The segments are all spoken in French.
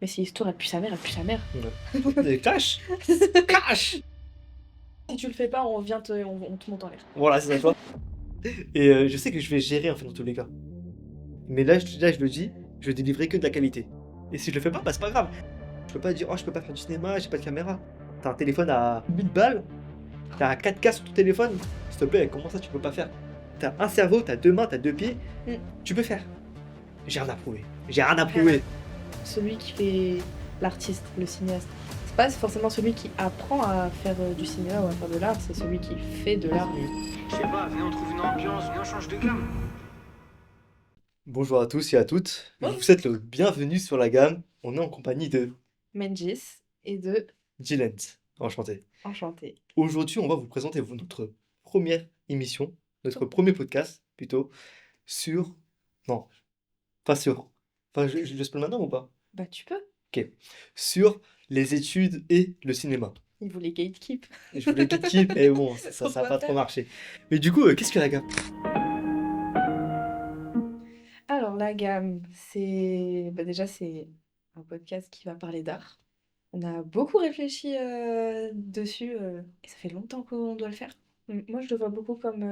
Mais si l'histoire, elle pue sa mère, elle pue sa mère. Ouais. Cash! Cash! Si tu le fais pas, on te monte en l'air. Voilà, c'est ça, tu vois. Et je sais que je vais gérer en fait dans tous les cas. Mais là, je le dis, je vais délivrer que de la qualité. Et si je le fais pas, bah c'est pas grave. Je peux pas dire, oh, je peux pas faire du cinéma, j'ai pas de caméra. T'as un téléphone à 1000 balles, t'as un 4K sur ton téléphone. S'il te plaît, comment ça tu peux pas faire? T'as un cerveau, t'as deux mains, t'as deux pieds, Mm. tu peux faire. J'ai rien à prouver. J'ai rien à Rien prouver. Celui qui fait l'artiste, le cinéaste. C'est pas forcément celui qui apprend à faire du cinéma ou à faire de l'art, c'est celui qui fait de l'art. Je sais pas, venez on trouve une ambiance, venez on change de gamme. Bonjour à tous et à toutes. Je Bon, vous souhaite le bienvenue sur la gamme. On est en compagnie de Mengis et de Gillent. Enchanté. Enchanté. Aujourd'hui, on va vous présenter notre première émission, notre premier podcast plutôt, sur. Non, pas sur. Enfin, je spoil maintenant ou pas? Bah tu peux. Ok. Sur les études et le cinéma. Il voulait gatekeep. Je voulais gatekeep, mais bon, ça On a va pas trop faire. marché. Mais du coup, qu'est-ce que la gamme? Alors la gamme, c'est déjà c'est un podcast qui va parler d'art. On a beaucoup réfléchi dessus et ça fait longtemps qu'on doit le faire. Moi, je le vois beaucoup comme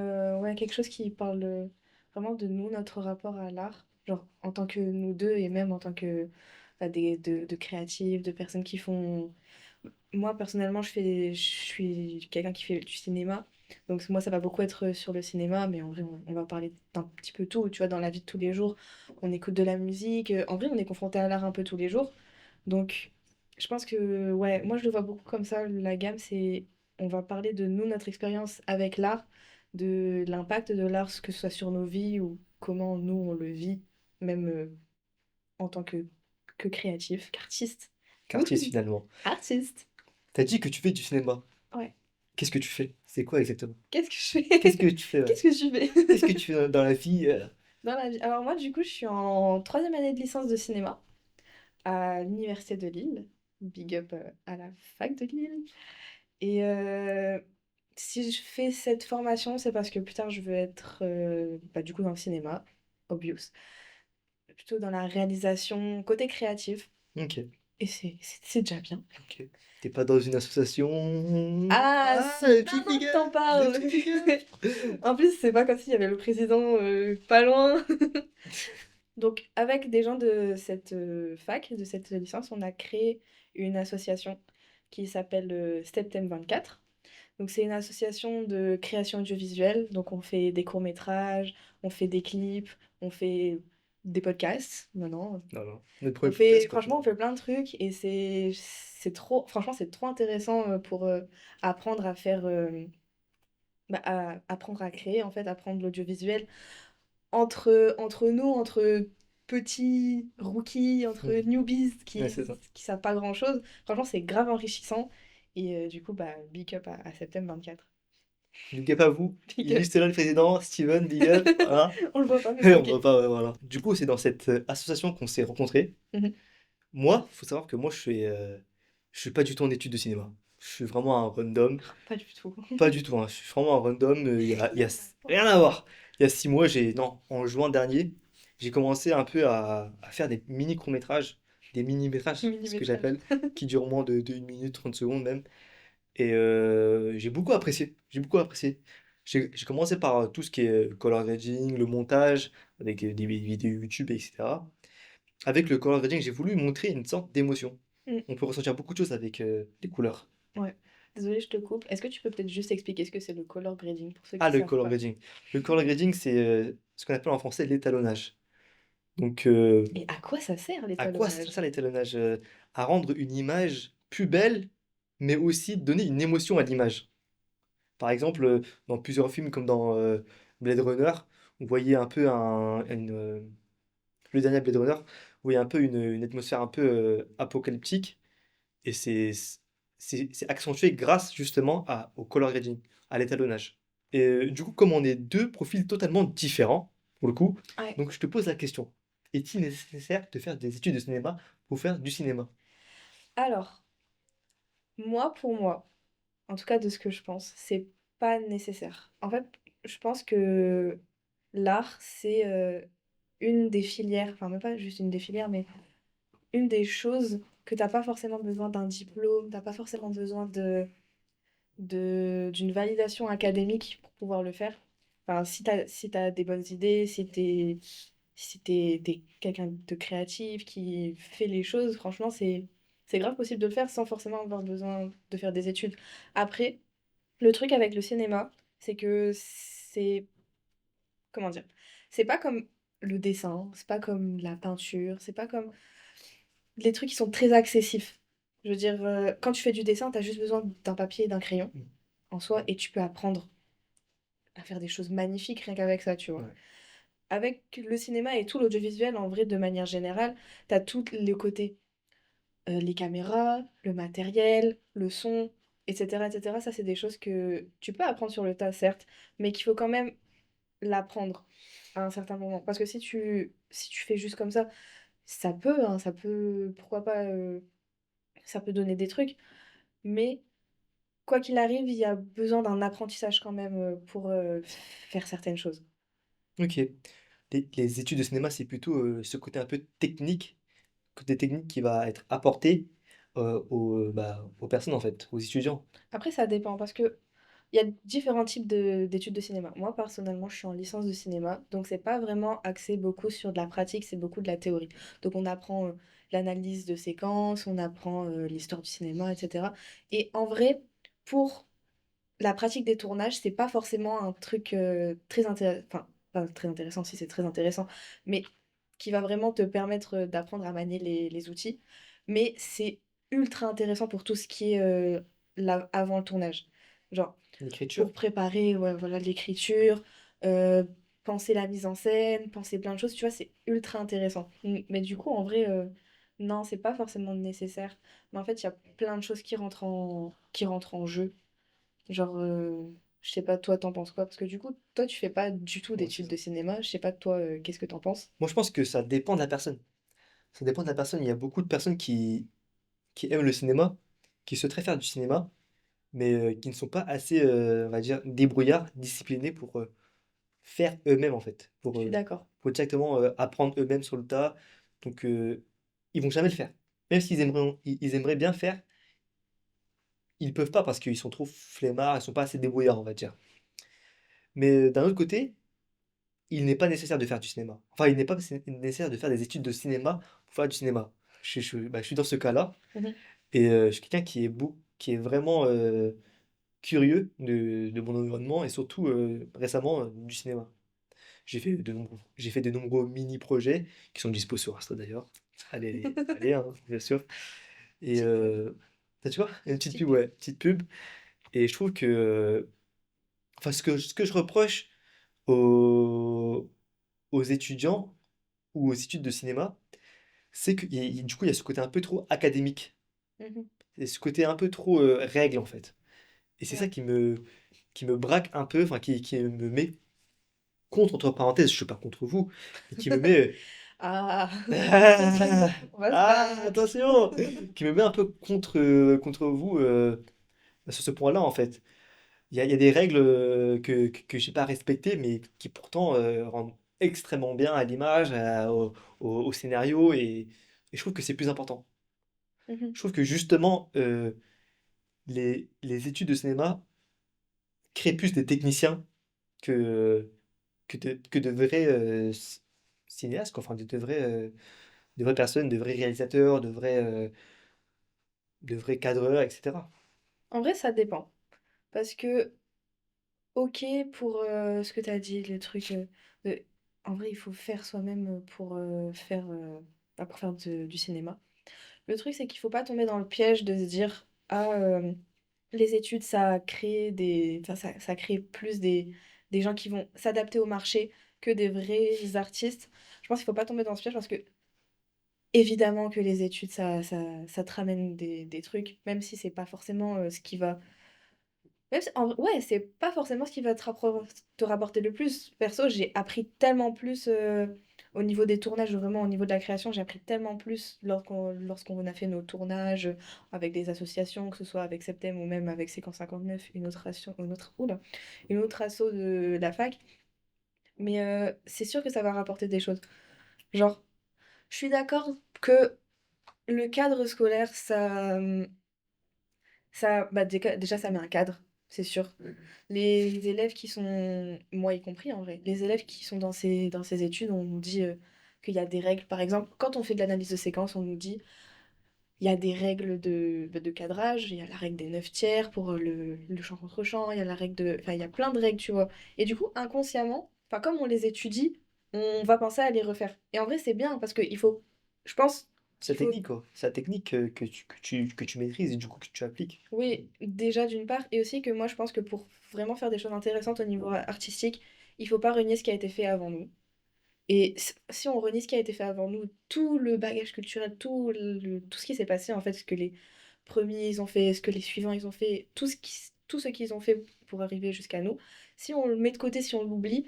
ouais, quelque chose qui parle vraiment de nous, notre rapport à l'art, genre en tant que nous deux et même en tant que de créatifs, de personnes qui font. Moi, personnellement, je suis quelqu'un qui fait du cinéma. Donc moi, ça va beaucoup être sur le cinéma, mais en vrai, on va parler d'un petit peu tout. Tu vois, dans la vie de tous les jours, on écoute de la musique. En vrai, on est confronté à l'art un peu tous les jours. Donc, je pense que, ouais, moi je le vois beaucoup comme ça. La gamme, c'est, on va parler de nous, notre expérience avec l'art, de l'impact de l'art, que ce soit sur nos vies ou comment nous on le vit, même en tant que créatif, qu'artiste. Qu'artiste Wouhou. finalement. Artiste. T'as dit que tu fais du cinéma. Ouais. Qu'est-ce que tu fais? C'est quoi exactement? Qu'est-ce que je Qu'est-ce que fais? tu fais, ouais? Qu'est-ce que je Qu'est-ce que fais tu fais dans la vie? dans la vie? Alors moi, du coup, je suis en troisième année de licence de cinéma à l'université de Lille. Big up à la fac de Lille. Et si je fais cette formation, c'est parce que plus tard, je veux être bah, du coup dans le cinéma, obvious. Plutôt dans la réalisation, côté créatif. Ok, Et c'est déjà bien. ok. T'es pas dans une association? Ah, Ah, si, le petit maintenant big que up! t'en Le parles! petit big up! En plus, c'est pas comme s'il y avait le président pas loin. Donc, avec des gens de cette fac, de cette licence, on a créé une association qui s'appelle Steptem 24. Donc, c'est une association de création audiovisuelle. Donc, on fait des courts-métrages, on fait des clips, on fait des podcasts maintenant. Non, non. Notre On premier fait, podcast, quoi. franchement, on fait plein de trucs et c'est trop, franchement, c'est trop intéressant pour apprendre à faire, apprendre à créer, en fait, apprendre l'audiovisuel entre nous, entre petits rookies, entre Hmm. newbies Ouais, c'est ça. qui savent pas grand-chose. Franchement, c'est grave enrichissant. Et du coup, bah, big up à Septembre 24. Big up à vous. Big Il est up. juste là, le président, Steven, big up. Voilà. On le voit pas, mais Et c'est on ok. voit pas, ouais, voilà. Du coup, c'est dans cette association qu'on s'est rencontrés. Mhm. Moi, faut savoir que moi, je suis pas du tout en études de cinéma. Je suis vraiment un random. Pas du tout. Pas du tout, hein. Je suis vraiment un random. Rien à voir. Il y a 6 mois, non, en juin dernier, j'ai commencé un peu à faire des mini courts-métrages, des mini-métrages, ce que Millimétrage. j'appelle, qui durent moins de 1 minute, 30 secondes même. Et j'ai beaucoup apprécié. J'ai beaucoup apprécié. J'ai commencé par tout ce qui est color grading, le montage, avec des vidéos YouTube, etc. Avec le color grading, j'ai voulu montrer une sorte d'émotion. Mm. On peut ressentir beaucoup de choses avec les couleurs. Ouais. Désolée, je te coupe. Est-ce que tu peux peut-être juste expliquer ce que c'est le color grading pour ceux Ah, qui le savent color pas? grading. Le color grading, c'est ce qu'on appelle en français l'étalonnage. Donc, Et à quoi ça sert à quoi sert l'étalonnage? ça l'étalonnage? À rendre une image plus belle, mais aussi donner une émotion à l'image. Par exemple, dans plusieurs films, comme dans Blade Runner, vous voyez un peu le dernier Blade Runner, vous voyez un peu une atmosphère un peu apocalyptique, et c'est accentué grâce justement au color grading, à l'étalonnage. Et du coup, comme on est deux profils totalement différents, pour le coup, Ouais. donc je te pose la question, est-il nécessaire de faire des études de cinéma pour faire du cinéma? Alors, pour moi, en tout cas de ce que je pense, c'est pas nécessaire. En fait, je pense que l'art, c'est une des filières, enfin même pas juste une des filières, mais une des choses que t'as pas forcément besoin d'un diplôme, t'as pas forcément besoin d'une validation académique pour pouvoir le faire. Enfin, si t'as des bonnes idées, si t'es quelqu'un de créatif qui fait les choses, franchement, c'est grave possible de le faire sans forcément avoir besoin de faire des études. Après, le truc avec le cinéma, c'est que comment dire? C'est pas comme le dessin, c'est pas comme la peinture, c'est pas comme les trucs qui sont très accessifs. Je veux dire, quand tu fais du dessin, t'as juste besoin d'un papier et d'un crayon Mm. en soi, et tu peux apprendre à faire des choses magnifiques rien qu'avec ça, tu vois. Ouais. Avec le cinéma et tout l'audiovisuel, en vrai, de manière générale, t'as tous les côtés, les caméras, le matériel, le son, etc., etc. Ça, c'est des choses que tu peux apprendre sur le tas, certes, mais qu'il faut quand même l'apprendre à un certain moment. Parce que si tu fais juste comme ça peut, hein, ça peut, pourquoi pas, ça peut donner des trucs, mais quoi qu'il arrive, il y a besoin d'un apprentissage quand même pour faire certaines choses. Ok. Les études de cinéma, c'est plutôt ce côté un peu côté technique qui va être apporté aux personnes en fait, aux étudiants. Après, ça dépend parce que il y a différents types d'études de cinéma. Moi, personnellement, je suis en licence de cinéma, donc c'est pas vraiment axé beaucoup sur de la pratique, c'est beaucoup de la théorie. Donc on apprend l'analyse de séquences, on apprend l'histoire du cinéma, etc. Et en vrai, pour la pratique des tournages, c'est pas forcément un truc très intéressant, enfin, pas très intéressant si c'est très intéressant, mais qui va vraiment te permettre d'apprendre à manier les outils. Mais c'est ultra intéressant pour tout ce qui est avant le tournage. Genre, L'écriture. pour préparer ouais, voilà, l'écriture, euh, penser la mise en scène, penser plein de choses, tu vois, c'est ultra intéressant. Mais du coup, en vrai, non, c'est pas forcément nécessaire. Mais en fait, il y a plein de choses qui rentrent en jeu. Genre, je sais pas, toi, t'en penses quoi? Parce que du coup, toi, tu fais pas du tout Ouais, c'est d'études ça. de cinéma. Je sais pas, toi, qu'est-ce que t'en penses? Moi, je pense que ça dépend de la personne. Ça dépend de la personne. Il y a beaucoup de personnes qui aiment le cinéma, qui souhaiteraient faire du cinéma, mais qui ne sont pas assez, on va dire, débrouillards, disciplinés pour faire eux-mêmes en fait, Je suis d'accord. pour directement apprendre eux-mêmes sur le tas. Donc, ils vont jamais le faire. Même s'ils aimeraient, ils aimeraient bien faire, ils peuvent pas parce qu'ils sont trop flemmards, ils sont pas assez débrouillards, on va dire. Mais d'un autre côté, il n'est pas nécessaire de faire du cinéma. Enfin, il n'est pas nécessaire de faire des études de cinéma pour faire du cinéma. Je suis dans ce cas-là. Mhm. Et je suis quelqu'un qui est vraiment curieux de mon environnement et surtout récemment du cinéma. J'ai fait de nombreux mini-projets qui sont dispo sur Insta d'ailleurs. Allez, hein, bien sûr. Et Petite pub. ça, tu vois, une petite Petite pub, pub. ouais, petite pub. Et je trouve que, enfin, ce que je reproche aux, aux étudiants ou aux études de cinéma, c'est que du coup, il y a ce côté un peu trop académique. Mhm. Et ce côté un peu trop règle en fait. Et c'est ça Ouais. qui me braque un peu, enfin qui me met contre, entre parenthèses, je suis pas contre vous, mais qui me met Ah, ah, on va se ah, battre. attention, qui me met un peu contre vous sur ce point-là en fait. Il y a des règles que j'ai pas respectées, mais qui pourtant rendent extrêmement bien à l'image, au scénario, et je trouve que c'est plus important. Mhm. Je trouve que justement, les études de cinéma créent plus des techniciens que, que de vrais cinéastes, quoi. Enfin, de vraies personnes, de vrais réalisateurs, de vrais cadreurs, etc. En vrai, ça dépend. Parce que, ok, pour ce que tu as dit, le truc. En vrai, il faut faire soi-même pour faire du cinéma. Le truc, c'est qu'il faut pas tomber dans le piège de se dire, ah, les études, ça crée enfin, ça crée plus des gens qui vont s'adapter au marché que des vrais artistes. Je pense qu'il faut pas tomber dans ce piège parce que, évidemment, que les études, ça te ramène des trucs, même si c'est pas forcément ce qui va. Ouais, c'est pas forcément ce qui va te rapporter le plus. Perso, j'ai appris tellement plus au niveau des tournages, vraiment au niveau de la création, j'ai appris tellement plus lorsqu'on a fait nos tournages avec des associations, que ce soit avec Septem ou même avec Séquence 59, une autre asso de la fac. Mais c'est sûr que ça va rapporter des choses. Genre, je suis d'accord que Le cadre scolaire, ça, bah, déjà, ça met un cadre, c'est sûr. Les élèves qui sont, moi y compris en vrai, les élèves qui sont dans ces études, on nous dit qu'il y a des règles. Par exemple, quand on fait de l'analyse de séquence, on nous dit il y a des règles de cadrage, il y a la règle des 9 tiers pour le champ contre champ, il y a la règle de. Enfin, il y a plein de règles, tu vois. Et du coup, inconsciemment, enfin, comme on les étudie, on va penser à les refaire. Et en vrai, c'est bien parce qu'il faut. Je pense C'est qu'il la faut. technique, quoi. C'est la technique que tu maîtrises et du coup que tu appliques. Oui, déjà d'une part, et aussi que moi je pense que pour vraiment faire des choses intéressantes au niveau artistique, il faut pas renier ce qui a été fait avant nous. Et si on renie ce qui a été fait avant nous, tout le bagage culturel, tout ce qui s'est passé, en fait, ce que les premiers ils ont fait, ce que les suivants ils ont fait, tout ce qu'ils ont fait pour arriver jusqu'à nous, si on le met de côté, si on l'oublie,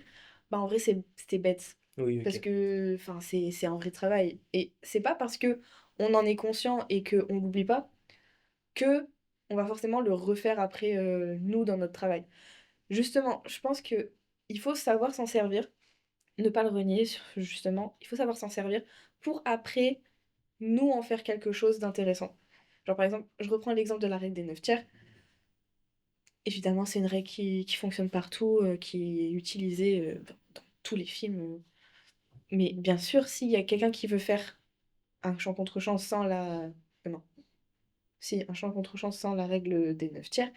bah en vrai c'était bête. Oui, Parce ok. que enfin, c'est un vrai travail. Et c'est pas parce que on en est conscient et qu'on l'oublie pas que on va forcément le refaire après, nous, dans notre travail. Justement, je pense que il faut savoir s'en servir, ne pas le renier, justement. Il faut savoir s'en servir pour après, nous, en faire quelque chose d'intéressant. Genre, par exemple, je reprends l'exemple de la règle des 9 tiers. Évidemment, c'est une règle qui fonctionne partout, qui est utilisée dans tous les films. Mais bien sûr, s'il y a quelqu'un qui veut faire un chant contre chant sans la... non. Si, un chant contre chant sans la règle des 9 tiers,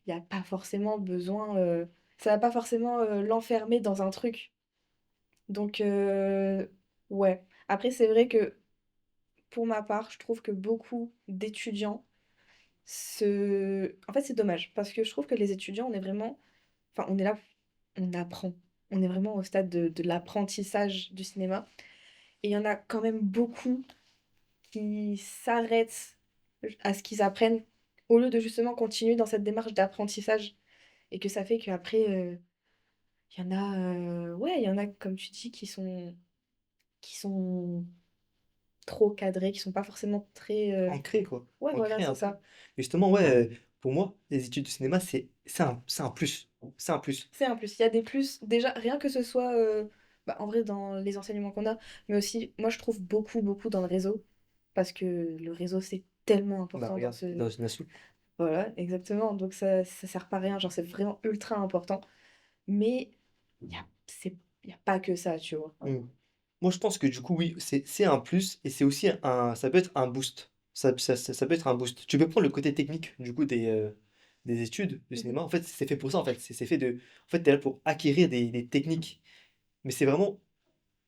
il n'y a pas forcément besoin, ça va pas forcément l'enfermer dans un truc. Donc, ouais. Après, c'est vrai que pour ma part, je trouve que beaucoup d'étudiants En fait, c'est dommage parce que je trouve que les étudiants, on est vraiment. Enfin, on est là, on apprend. On est vraiment au stade de l'apprentissage du cinéma. Et il y en a quand même beaucoup qui s'arrêtent à ce qu'ils apprennent au lieu de justement continuer dans cette démarche d'apprentissage. Et que ça fait qu'après, il y en a, ouais, il y en a, comme tu dis, qui sont trop cadrés, qui sont pas forcément très. Ancré, quoi. Ouais, voilà, Ancré c'est un peu. ça. Justement, ouais, pour moi, les études de cinéma, c'est un plus. C'est un plus. C'est un plus. Il y a des plus, déjà, rien que ce soit, bah, en vrai, dans les enseignements qu'on a, mais aussi, moi, je trouve beaucoup, beaucoup dans le réseau, parce que le réseau, c'est tellement Bah, important dans regarde, ce. dans une asso. Voilà, exactement. Donc, ça sert pas à rien, genre, c'est vraiment ultra important. Mais il y a pas que ça, tu vois. Mm. Moi, je pense que du coup, oui, c'est un plus et c'est aussi ça peut être un boost. Ça peut être un boost. Tu peux prendre le côté technique du coup des études de Mhm. cinéma. En fait, c'est fait pour ça. En fait, c'est fait de. En fait, t'es là pour acquérir des techniques. Mais c'est vraiment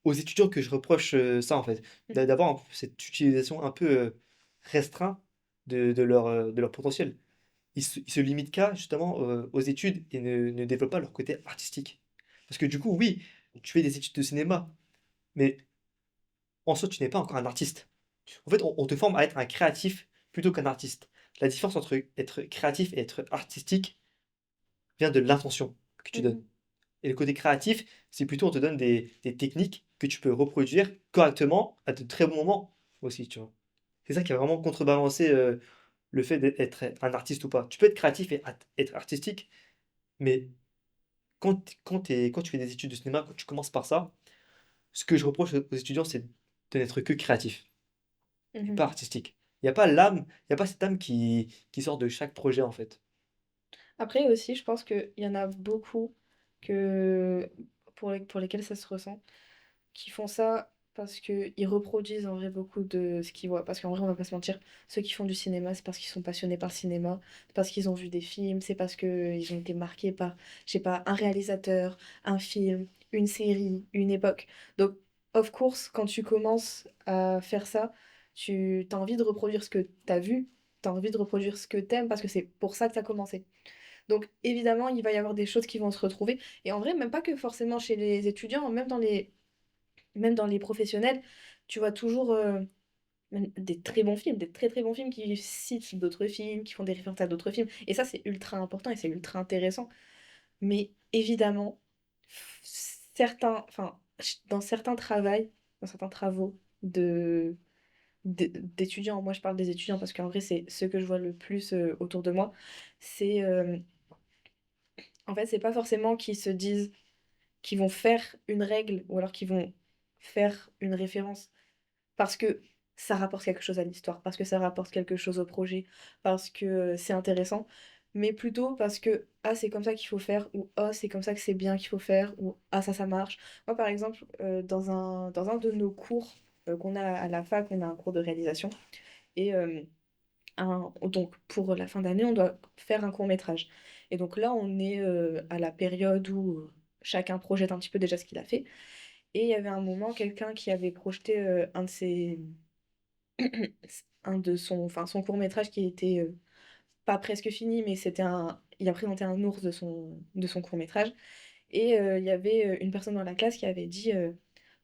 aux étudiants que je reproche ça en fait, Mhm. d'avoir cette utilisation un peu restreinte de leur potentiel. Ils se limitent qu'à justement aux études et ne développent pas leur côté artistique. Parce que du coup, oui, tu fais des études de cinéma, mais en soi, tu n'es pas encore un artiste. En fait, on te forme à être un créatif plutôt qu'un artiste. La différence entre être créatif et être artistique vient de l'intention que tu donnes. Mhm. Et le côté créatif, c'est plutôt on te donne des techniques que tu peux reproduire correctement à de très bons moments aussi, tu vois. C'est ça qui va vraiment contrebalancer le fait d'être un artiste ou pas. Tu peux être créatif et être artistique, mais quand tu fais des études de cinéma, quand tu commences par ça, ce que je reproche aux étudiants, c'est de n'être que créatif et pas Mhm. artistique. Il n'y a pas l'âme, il n'y a pas cette âme qui sort de chaque projet en fait. Après aussi, je pense qu'il y en a beaucoup que, pour lesquels ça se ressent, qui font ça parce qu'ils reproduisent en vrai beaucoup de ce qu'ils voient. Parce qu'en vrai, on va pas se mentir, ceux qui font du cinéma, c'est parce qu'ils sont passionnés par le cinéma, c'est parce qu'ils ont vu des films, c'est parce qu'ils ont été marqués par, je sais pas, un réalisateur, un film, une série, une époque. Donc, of course, quand tu commences à faire ça, tu as envie de reproduire ce que tu as vu, tu as envie de reproduire ce que tu aimes parce que c'est pour ça que tu as commencé. Donc évidemment, il va y avoir des choses qui vont se retrouver. Et en vrai, même pas que forcément chez les étudiants, même dans les professionnels, tu vois toujours même des très bons films, des très très bons films qui citent d'autres films, qui font des références à d'autres films. Et ça, c'est ultra important et c'est ultra intéressant. Mais évidemment, enfin, dans certains dans certains travaux d'étudiants, moi je parle des étudiants parce qu'en vrai, c'est ceux que je vois le plus autour de moi, c'est en fait, c'est pas forcément qu'ils se disent qu'ils vont faire une règle ou alors qu'ils vont faire une référence. Parce que ça rapporte quelque chose à l'histoire, parce que ça rapporte quelque chose au projet, parce que c'est intéressant, mais plutôt parce que ah c'est comme ça qu'il faut faire, ou ah c'est comme ça que c'est bien qu'il faut faire, ou ah ça marche. Moi par exemple, dans un de nos cours qu'on a à la fac, on a un cours de réalisation, et donc pour la fin d'année, on doit faire un court-métrage. Et donc là, on est à la période où chacun projette un petit peu déjà ce qu'il a fait. Et il y avait un moment, quelqu'un qui avait projeté enfin, son court-métrage qui était pas presque fini, mais il a présenté un ours de son court-métrage. Et il y avait une personne dans la classe qui avait dit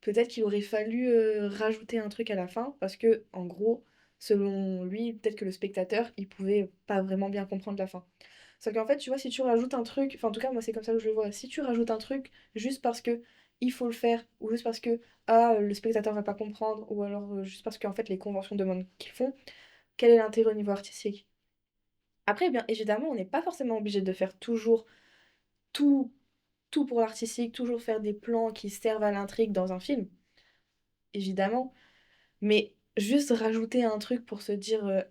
peut-être qu'il aurait fallu rajouter un truc à la fin, parce que, en gros, selon lui, peut-être que le spectateur, il pouvait pas vraiment bien comprendre la fin. Sauf qu'en fait, tu vois, si tu rajoutes un truc, enfin, en tout cas, moi, c'est comme ça que je le vois, si tu rajoutes un truc juste parce que il faut le faire, ou juste parce que le spectateur va pas comprendre, ou alors juste parce qu'en fait, les conventions demandent qu'ils font, quel est l'intérêt au niveau artistique? Après, bien évidemment, on n'est pas forcément obligé de faire toujours tout tout pour l'artistique, toujours faire des plans qui servent à l'intrigue dans un film, évidemment, mais juste rajouter un truc pour se dire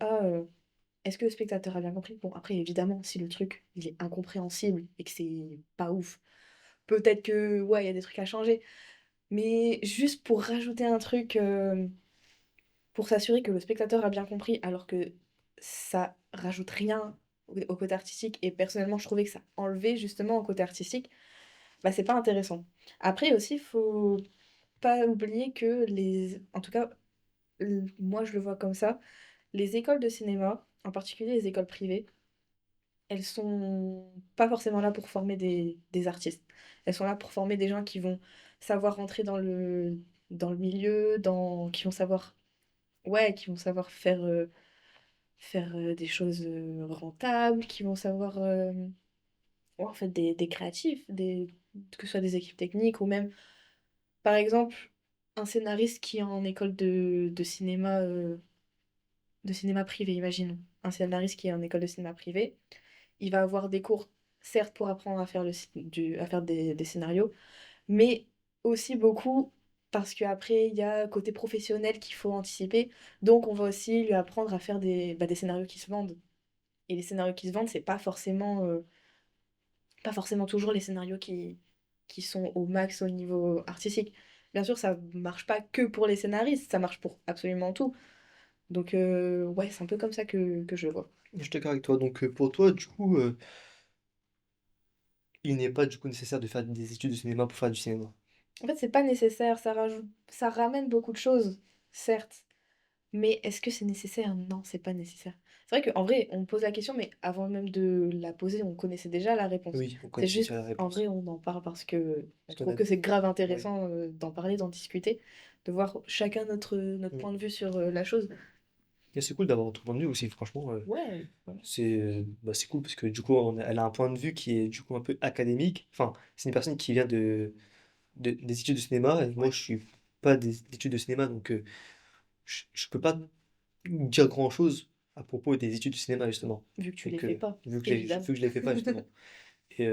est-ce que le spectateur a bien compris? Bon, après, évidemment, si le truc il est incompréhensible et que c'est pas ouf, peut-être que ouais, il y a des trucs à changer, mais juste pour rajouter un truc pour s'assurer que le spectateur a bien compris, alors que ça rajoute rien au côté artistique, et personnellement, je trouvais que ça enlevait justement au côté artistique, bah c'est pas intéressant. Après aussi, faut pas oublier que en tout cas, moi je le vois comme ça, les écoles de cinéma, en particulier les écoles privées, elles sont pas forcément là pour former des artistes. Elles sont là pour former des gens qui vont savoir rentrer dans le milieu, qui vont savoir, ouais, qui vont savoir faire des choses rentables, qui vont savoir, ouais, en fait, des créatifs, que ce soit des équipes techniques ou même, par exemple, un scénariste qui est en école de cinéma privé, imaginons. Un scénariste qui est en école de cinéma privé, il va avoir des cours, certes, pour apprendre à faire, à faire des scénarios, mais aussi beaucoup parce qu'après, il y a côté professionnel qu'il faut anticiper. Donc, on va aussi lui apprendre à faire des scénarios qui se vendent. Et les scénarios qui se vendent, c'est pas forcément toujours les scénarios qui sont au max au niveau artistique. Bien sûr, ça marche pas que pour les scénaristes, ça marche pour absolument tout. Donc, ouais, c'est un peu comme ça que je le vois. Je suis d'accord avec toi. Donc pour toi, du coup, il n'est pas du coup nécessaire de faire des études de cinéma pour faire du cinéma. En fait, c'est pas nécessaire, ça ramène beaucoup de choses, certes. Mais est-ce que c'est nécessaire? Non, c'est pas nécessaire. C'est vrai qu'en vrai, on me pose la question, mais avant même de la poser, on connaissait déjà la réponse. Oui, on C'est connaissait déjà juste, la en réponse. vrai, on en parle parce que on Parce qu'on trouve a... que c'est grave Ouais. intéressant d'en parler, d'en discuter, de voir chacun notre Mm. point de vue sur la chose. Et c'est cool d'avoir ton point de vue aussi, franchement. Ouais, voilà. C'est cool parce que du coup, elle a un point de vue qui est du coup un peu académique. Enfin, c'est une personne qui vient des études de cinéma. Et moi, je suis pas des études de cinéma, donc je peux pas dire grand-chose à propos des études de cinéma, justement. Vu que tu les Donc, fais pas, vu évidemment. que je les fais pas, justement. Et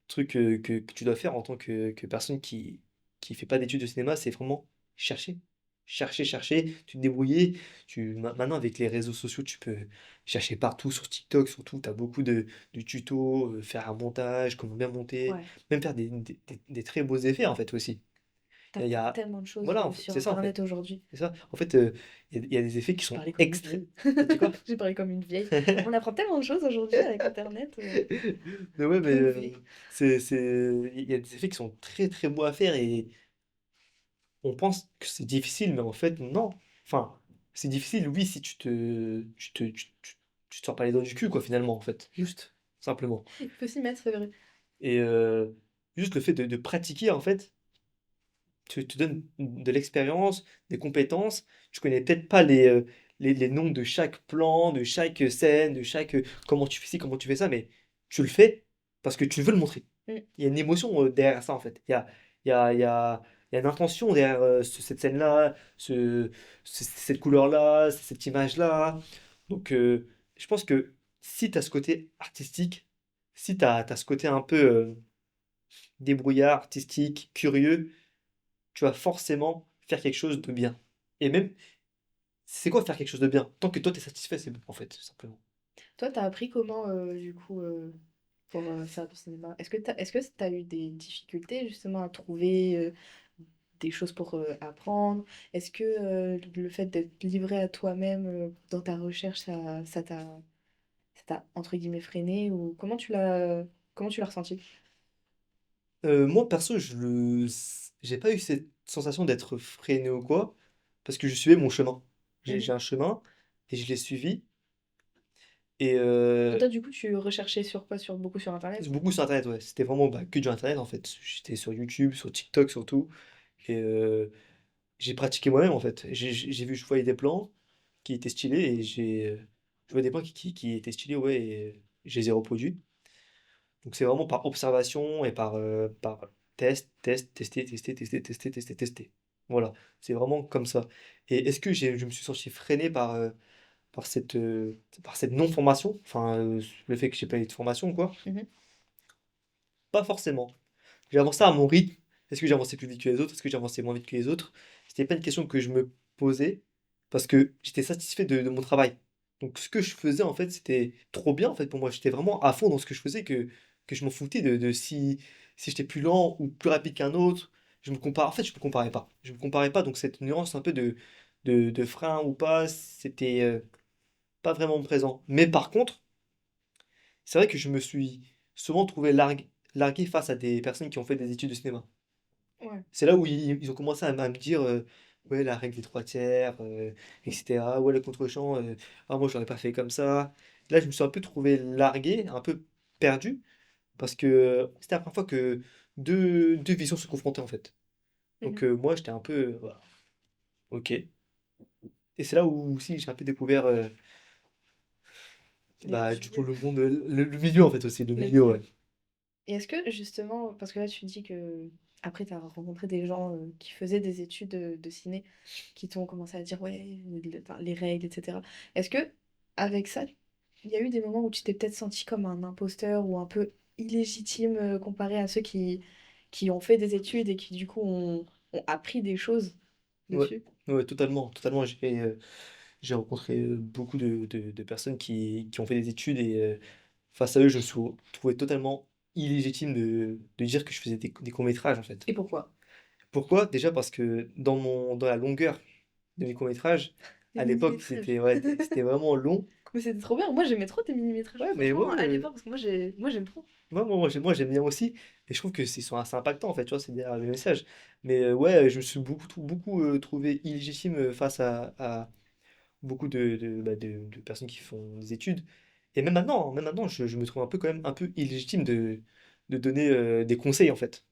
truc que tu dois faire en tant que personne qui fait pas d'études de cinéma, c'est vraiment chercher. Chercher, chercher, tu te débrouiller. Maintenant, avec les réseaux sociaux, tu peux chercher partout sur TikTok, surtout, tu as beaucoup de tutos, faire un montage, comment bien monter, Ouais, même faire des très beaux effets, en fait, aussi. Il y a, il y t'apprends a- tellement de choses voilà, sur c'est ça, en fait. Internet aujourd'hui. C'est ça. En fait, il y a des effets qui J'ai sont parlé comme une extraits. vieille. T'as dit quoi? J'ai parlé comme une vieille. On apprend tellement de choses aujourd'hui avec Internet. Mais ouais, mais Purée. il y a des effets qui sont très très beaux à faire et on pense que c'est difficile, mais en fait, non. Enfin, c'est difficile, oui, si tu te sors pas les doigts du cul, quoi, finalement, en fait. Juste, simplement. Il faut s'y mettre, c'est vrai. Et juste le fait de pratiquer, en fait, tu donnes de l'expérience, des compétences. Tu connais peut-être pas les noms de chaque plan, de chaque scène, de chaque comment tu fais ci, comment tu fais ça, mais tu le fais parce que tu veux le montrer. Mm. Il y a une émotion derrière ça, en fait. Il y a, il y a, il y a une intention derrière cette scène-là, cette couleur-là, cette image-là. Donc, je pense que si tu as ce côté artistique, si tu as ce côté un peu débrouillard, artistique, curieux, tu vas forcément faire quelque chose de bien. Et même, c'est quoi faire quelque chose de bien? Tant que toi, t'es satisfait, c'est bon, en fait, simplement. Toi, t'as appris comment, du coup, pour faire du cinéma? Est-ce que t'as eu des difficultés justement à trouver des choses pour apprendre? Est-ce que le fait d'être livré à toi-même dans ta recherche, ça t'a entre guillemets freiné ou comment tu l'as ressenti? Moi, perso, j'ai pas eu cette sensation d'être freiné ou quoi, parce que je suivais mon chemin. J'ai Mhm. un chemin et je l'ai suivi. Et Et toi, du coup, tu recherchais sur quoi? Beaucoup sur c'est Internet? beaucoup sur Internet, ouais. C'était vraiment bah, que du Internet, en fait. J'étais sur YouTube, sur TikTok surtout. Et j'ai pratiqué moi-même, en fait. Je voyais des plans qui étaient stylés et je voyais des plans qui étaient stylés, ouais, et je les ai reproduits. Donc c'est vraiment par observation et par tester. Voilà, c'est vraiment comme ça. Et est-ce que je me suis senti freiné par cette non-formation, enfin le fait que j'ai pas eu de formation, quoi? Mhm. Pas forcément. J'ai avancé à mon rythme. Est-ce que j'ai avancé plus vite que les autres? Est-ce que j'ai avancé moins vite que les autres? C'était pas une question que je me posais parce que j'étais satisfait de mon travail. Donc ce que je faisais en fait, c'était trop bien en fait pour moi. J'étais vraiment à fond dans ce que je faisais que je m'en foutais de si j'étais plus lent ou plus rapide qu'un autre. En fait, je me comparais pas. Je me comparais pas. Donc cette nuance un peu de frein ou pas, c'était pas vraiment présent. Mais par contre, c'est vrai que je me suis souvent trouvé largué face à des personnes qui ont fait des études de cinéma. Ouais. C'est là où ils ont commencé à me dire ouais, la règle des trois tiers, etc. Ouais, le contre-champ, ah, moi, j'aurais pas fait comme ça. Là, je me suis un peu trouvé largué, un peu perdu, parce que c'était la première fois que deux visions se confrontaient, en fait. Donc, Mhm. moi, j'étais un peu, voilà, ok. Et c'est là où aussi j'ai un peu découvert, Les bah, autres du coup, milieux. le milieu, en fait, aussi, le Le milieu, milieu. ouais. Et est-ce que justement, parce que là tu dis que après tu as rencontré des gens qui faisaient des études de ciné, qui t'ont commencé à dire ouais, enfin, les règles, etc. Est-ce que avec ça, il y a eu des moments où tu t'es peut-être senti comme un imposteur ou un peu illégitime comparé à ceux qui ont fait des études et qui du coup ont appris des choses Ouais, dessus? ouais, totalement, totalement. J'ai rencontré beaucoup de personnes qui ont fait des études et face à eux, je me suis trouvé totalement illégitime de dire que je faisais des courts-métrages en fait. Et pourquoi? Pourquoi? Déjà parce que dans la longueur de mes courts-métrages, Les à l'époque, mini-métrages. c'était vraiment long. Mais c'était trop bien. Moi j'aimais trop tes mini-métrages. Ouais, mais Franchement, à l'époque, parce que moi j'aime trop. moi, j'aime bien aussi. Et je trouve que c'est sont assez impactants en fait, tu vois, c'est derrière les messages. Mais ouais, je me suis beaucoup trouvé illégitime face à beaucoup de personnes qui font des études. Et même maintenant, je me trouve un peu quand même un peu illégitime de donner des conseils en fait.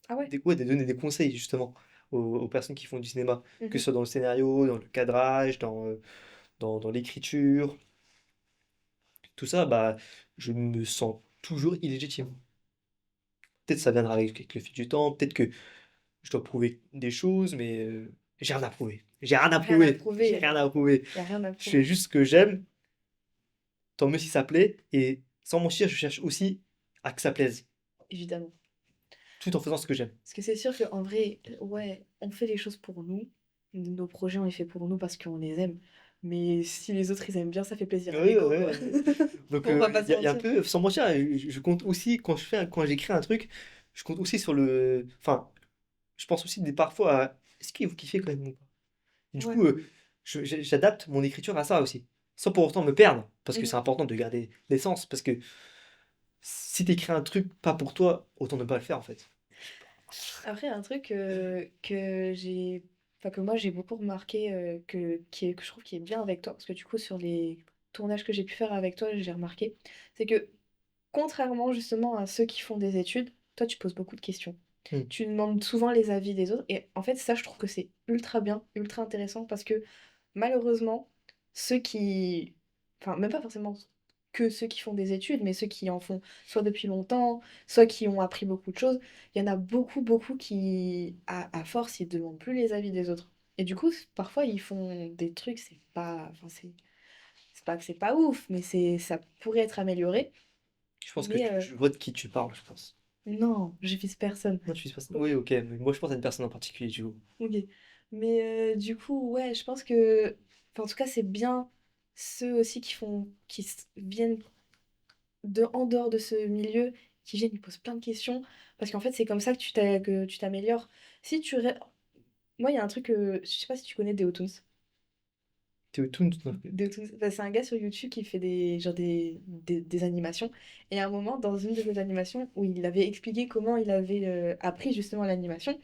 Ah ouais? Ouais, de donner des conseils justement aux personnes qui font du cinéma, que ce Mhm. soit dans le scénario, dans le cadrage, dans l'écriture, tout ça, bah, je me sens toujours illégitime. Peut-être ça viendra avec le fil du temps, peut-être que je dois prouver des choses, mais j'ai rien à prouver. J'ai rien à Rien à prouver. J'ai prouver. rien à prouver. Y a rien à Je fais prouver. juste ce que j'aime, tant mieux si ça plaît, et sans mentir, je cherche aussi à que ça plaise, Évidemment. tout en faisant ce que j'aime. Parce que c'est sûr qu'en vrai, ouais, on fait les choses pour nous. Nos projets, on les fait pour nous parce qu'on les aime. Mais si les autres, ils aiment bien, ça fait plaisir à Ouais, l'ego, quoi. ouais. Donc On va pas se il y a un mentir. peu, sans mentir, je compte aussi, quand j'écris un truc, je compte aussi sur enfin, je pense aussi parfois à, est-ce que vous kiffez quand même ou pas? Et du Ouais. coup, j'adapte mon écriture à ça aussi, sans pour autant me perdre, parce que c'est Mhm. important de garder l'essence, parce que si t'écris un truc pas pour toi, autant ne pas le faire en fait. Après, un truc que j'ai... Enfin, que moi, j'ai beaucoup remarqué, que je trouve qui est bien avec toi, parce que du coup, sur les tournages que j'ai pu faire avec toi, j'ai remarqué, c'est que contrairement justement à ceux qui font des études, toi tu poses beaucoup de questions. Hmm. Tu demandes souvent les avis des autres et en fait ça je trouve que c'est ultra bien, ultra intéressant parce que malheureusement ceux qui... Enfin même pas forcément que ceux qui font des études mais ceux qui en font soit depuis longtemps, soit qui ont appris beaucoup de choses, il y en a beaucoup qui à force ils demandent plus les avis des autres. Et du coup parfois ils font des trucs c'est pas... Enfin c'est pas que c'est pas ouf mais c'est ça pourrait être amélioré. Je pense que Mais je vois de qui tu parles, je pense. non, je vise personne. Non, tu fais pas ça. Oui, ok, mais moi je pense à une personne en particulier, du coup. Ok. Mais du coup, ouais, je pense que... enfin, en tout cas, c'est bien ceux aussi viennent en dehors de ce milieu, qui viennent, ils posent plein de questions, parce qu'en fait, c'est comme ça que tu t'améliores. Si tu... ré- Moi, il y a un truc, je sais pas si tu connais Deotoons. T'es au Toon, non? Deotoons, bah, c'est un gars sur YouTube qui fait des animations. Et à un moment, dans une de ses animations, où il avait expliqué comment il avait appris justement l'animation,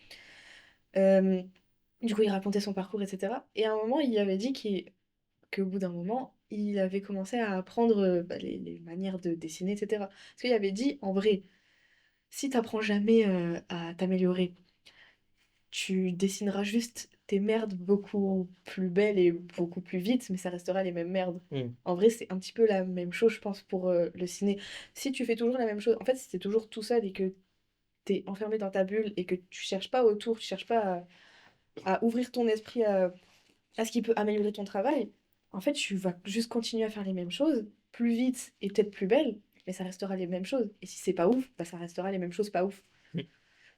euh, du coup, il racontait son parcours, etc. Et à un moment, il avait dit qu'au bout d'un moment, il avait commencé à apprendre bah, les manières de dessiner, etc. Parce qu'il avait dit, en vrai, si t'apprends jamais à t'améliorer, tu dessineras juste tes merdes beaucoup plus belles et beaucoup plus vite, mais ça restera les mêmes merdes. Hmm. En vrai, c'est un petit peu la même chose, je pense, pour le ciné. Si tu fais toujours la même chose, en fait, si t'es toujours tout seul et que t'es enfermé dans ta bulle et que tu cherches pas autour, tu cherches pas à ouvrir ton esprit à ce qui peut améliorer ton travail, en fait, tu vas juste continuer à faire les mêmes choses, plus vite et peut-être plus belles, mais ça restera les mêmes choses. Et si c'est pas ouf, bah ça restera les mêmes choses pas ouf.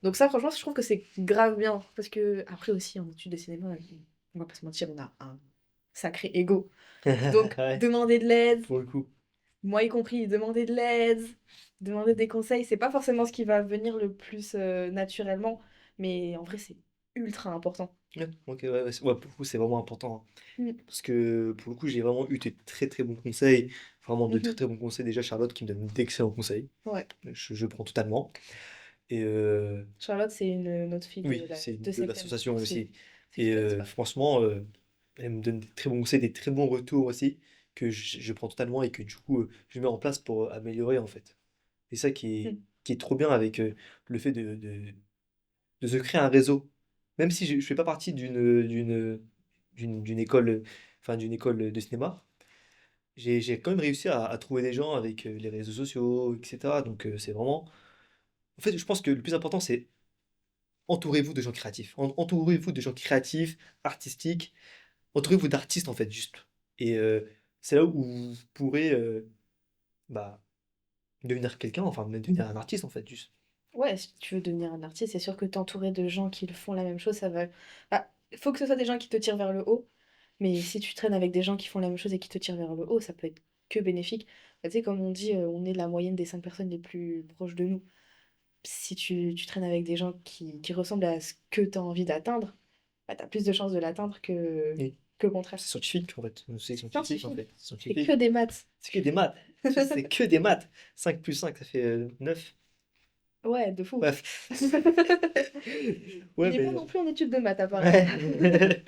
Donc ça, franchement, je trouve que c'est grave bien. Parce que, après aussi, en études de cinéma, on va pas se mentir, on a un sacré ego. Donc, Ouais, demander de l'aide, pour le coup. moi y compris, demander de l'aide, demander des conseils, c'est pas forcément ce qui va venir le plus naturellement, mais en vrai, c'est ultra important. Ouais, ok, ouais, ouais, pour le coup, c'est vraiment important, hein. Mm. Parce que pour le coup, j'ai vraiment eu de très très bons conseils. Vraiment de très Mhm. très bons conseils. Déjà, Charlotte qui me donne d'excellents conseils. Ouais. Je prends totalement. Et Charlotte, c'est une autre fille de oui, la c'est de de septième. l'association C'est aussi. c'est Et exprès, c'est pas. franchement, elle me donne des très bons conseils, des très bons retours aussi, que je prends totalement et que du coup, je mets en place pour améliorer en fait. C'est ça Mm. qui est trop bien avec le fait de se créer un réseau. Même si je ne fais pas partie d'une école, enfin, d'une école de cinéma, j'ai quand même réussi à trouver des gens avec les réseaux sociaux, etc. Donc c'est vraiment... En fait, je pense que le plus important, c'est entourez-vous de gens créatifs. Entourez-vous de gens créatifs, artistiques. Entourez-vous d'artistes, en fait, juste. Et c'est là où vous pourrez bah, devenir quelqu'un, enfin, devenir un artiste, en fait, juste. Ouais, si tu veux devenir un artiste, c'est sûr que t'entourer de gens qui le font la même chose, ça va. Bah, faut que ce soit des gens qui te tirent vers le haut, mais si tu traînes avec des gens qui font la même chose et qui te tirent vers le haut, ça peut être que bénéfique. Bah, tu sais, comme on dit, on est la moyenne des 5 personnes les plus proches de nous. Si tu traînes avec des gens qui ressemblent à ce que tu as envie d'atteindre, bah, tu as plus de chances de l'atteindre Et que le contraire. c'est scientifique, en fait. C'est C'est scientifique, en scientifique. fait. C'est C'est que scientifique. des maths. C'est que des maths. C'est que des maths. 5 plus 5 ça fait 9. Ouais, de fou. Bref. Il Ouais, n'est pas mais... non plus en études de maths, apparemment. Ouais.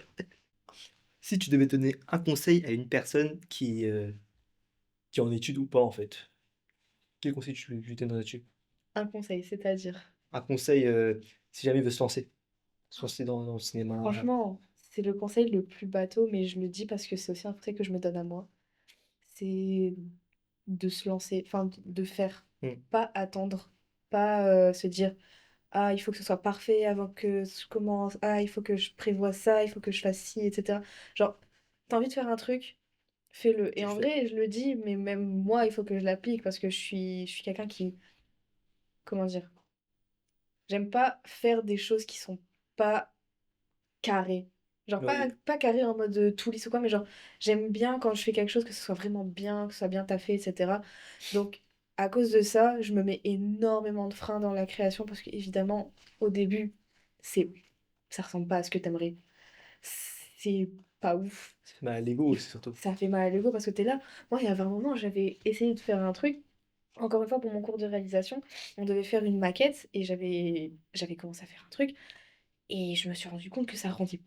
Si tu devais donner un conseil à une personne qui est en études ou pas, en fait, quel conseil tu lui donnerais là-dessus? Un conseil, c'est-à-dire. Un conseil, si jamais il veut se lancer dans le cinéma. Franchement, c'est le conseil le plus bateau, mais je le dis parce que c'est aussi un conseil que je me donne à moi. C'est de se lancer, enfin de faire, Hmm. pas attendre, pas se dire ah il faut que ce soit parfait avant que je commence, ah il faut que je prévoie ça, il faut que je fasse ci, etc. Genre, t'as envie de faire un truc, fais-le. Et Tu le en fais. vrai, je le dis, mais même moi, il faut que je l'applique parce que je suis quelqu'un qui, comment dire, j'aime pas faire des choses qui sont pas carré. Genre, Ouais. pas carré en mode tout lisse ou quoi, mais genre, j'aime bien quand je fais quelque chose que ce soit vraiment bien, que ce soit bien taffé, etc. Donc, à cause de ça, je me mets énormément de freins dans la création parce que, évidemment, au début, c'est, ça ressemble pas à ce que t'aimerais. C'est pas ouf. Ça fait mal à l'ego aussi, surtout. Ça fait mal à l'ego parce que t'es là. Moi, il y avait un moment, j'avais essayé de faire un truc. Encore une fois, pour mon cours de réalisation, on devait faire une maquette et j'avais commencé à faire un truc. Et je me suis rendu compte que ça rendait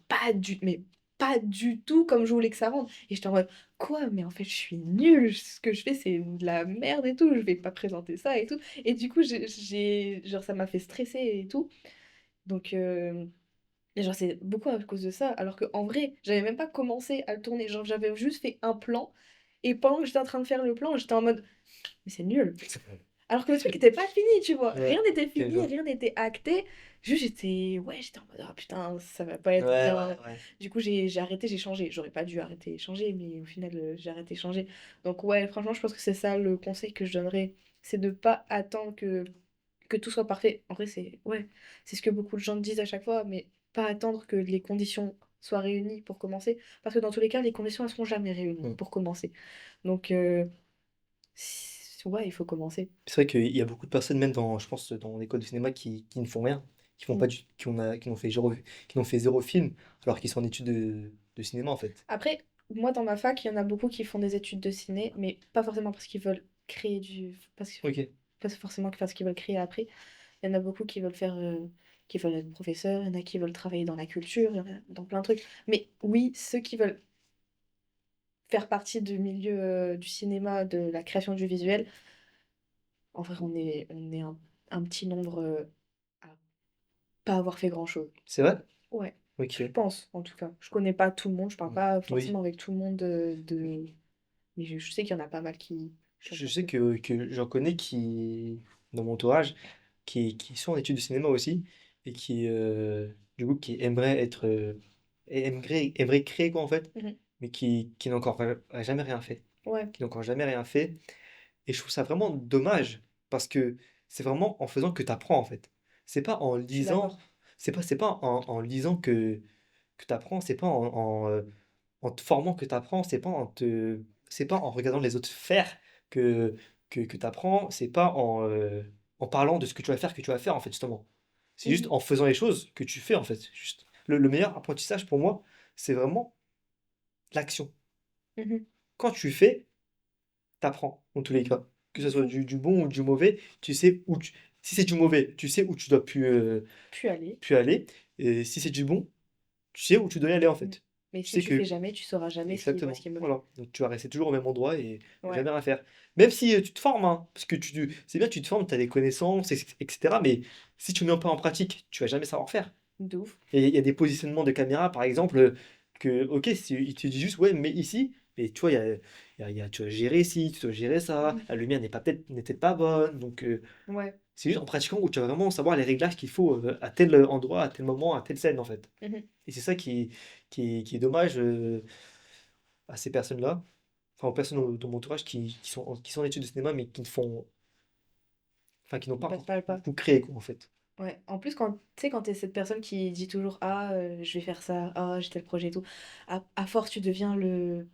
mais pas du tout comme je voulais que ça rende. Et j'étais en mode, quoi? Mais en fait, je suis nulle. Ce que je fais, c'est de la merde et tout. Je vais pas présenter ça et tout. Et du coup, genre, ça m'a fait stresser et tout. Donc, et genre, c'est beaucoup à cause de ça. Alors qu'en vrai, j'avais même pas commencé à le tourner. Genre, j'avais juste fait un plan. Et pendant que j'étais en train de faire le plan, j'étais en mode, mais c'est nul. Alors que le truc était pas fini, tu vois. Ouais, Rien n'était quel fini, genre? rien n'était acté. Juste, j'étais en mode, oh putain, ça va pas Ouais, être ouais, bien. ouais. Du coup, j'ai arrêté, j'ai changé. J'aurais pas dû arrêter et changer, mais au final, j'ai arrêté et changé. Donc, ouais, franchement, je pense que c'est ça le conseil que je donnerais. C'est de pas attendre que tout soit parfait. En vrai, c'est ce que beaucoup de gens disent à chaque fois, mais pas attendre que les conditions soient réunies pour commencer. Parce que dans tous les cas, les conditions, elles seront jamais réunies Mm. pour commencer. Donc, ouais, il faut commencer. C'est vrai qu'il y a beaucoup de personnes, même dans, je pense, dans l'école de cinéma, qui ne font rien, qui font Mm. pas qui n'ont fait zéro film, alors qu'ils sont en études de cinéma, en fait. Après, moi, dans ma fac, il y en a beaucoup qui font des études de ciné, mais pas forcément parce qu'ils veulent créer du... Ok. Pas forcément parce qu'ils veulent créer après. Il y en a beaucoup qui veulent faire... qui veulent être professeurs, il y en a qui veulent travailler dans la culture, il y en a dans plein de trucs. Mais oui, ceux qui veulent faire partie du milieu du cinéma, de la création du visuel, en vrai, on est un petit nombre à pas avoir fait grand-chose. C'est vrai? Ouais, Ok. je pense, en tout cas. Je connais pas tout le monde, je parle Mm. pas Oui. forcément avec tout le monde de... Mais je sais qu'il y en a pas mal qui ont Je sais fait. que j'en connais qui, dans mon entourage, qui sont en études de cinéma aussi, et qui, du coup, qui aimeraient être, aimeraient créer quoi en fait, Mhm. mais qui n'ont encore jamais rien fait. Ouais, Qui n'ont encore jamais rien fait. Et je trouve ça vraiment dommage, parce que c'est vraiment en faisant que tu apprends en fait. C'est pas en je suis lisant, d'accord. c'est pas en lisant que tu apprends, c'est pas en te formant que tu apprends, c'est pas en regardant les autres faire que, que tu apprends, c'est pas en parlant de ce que tu vas faire que tu vas faire en fait justement. C'est juste Mhm. en faisant les choses que tu fais en fait. Juste. Le meilleur apprentissage pour moi, c'est vraiment l'action. Mhm. Quand tu fais, tu apprends dans tous les cas. Que ce De soit fou. du bon ou du mauvais, tu sais si c'est du mauvais, tu sais où tu dois Puis aller. plus aller. Et si c'est du bon, tu sais où tu dois y aller en Mhm. fait. Mais Tu si sais tu fais que jamais, tu sauras jamais ce exactement, qui est mauvais. voilà. Donc tu vas rester toujours au même endroit et Ouais, jamais rien faire. Même si tu te formes, hein, parce que c'est bien, tu te formes, tu as des connaissances, etc. Mais si tu ne mets pas en pratique, tu vas jamais savoir faire. de ouf. Et il y a des positionnements de caméra, par exemple, que, ok, il te dit juste, ouais, mais ici, mais tu vois, tu dois gérer ici, tu dois gérer ça, Mhm. la lumière n'est peut-être pas bonne. Donc Ouais. c'est juste en pratiquant où tu vas vraiment savoir les réglages qu'il faut à tel endroit, à tel moment, à telle scène, en fait. Mhm. Et c'est ça qui est dommage à ces personnes-là, enfin aux personnes dans mon entourage qui sont en études de cinéma, mais qui ne font, enfin qui n'ont Il pas passe encore pas le pas. beaucoup créé, quoi, en fait. Ouais. En plus, quand tu sais, quand t'es cette personne qui dit toujours ah, je vais faire ça, ah, j'ai tel projet et tout, à force, tu deviens le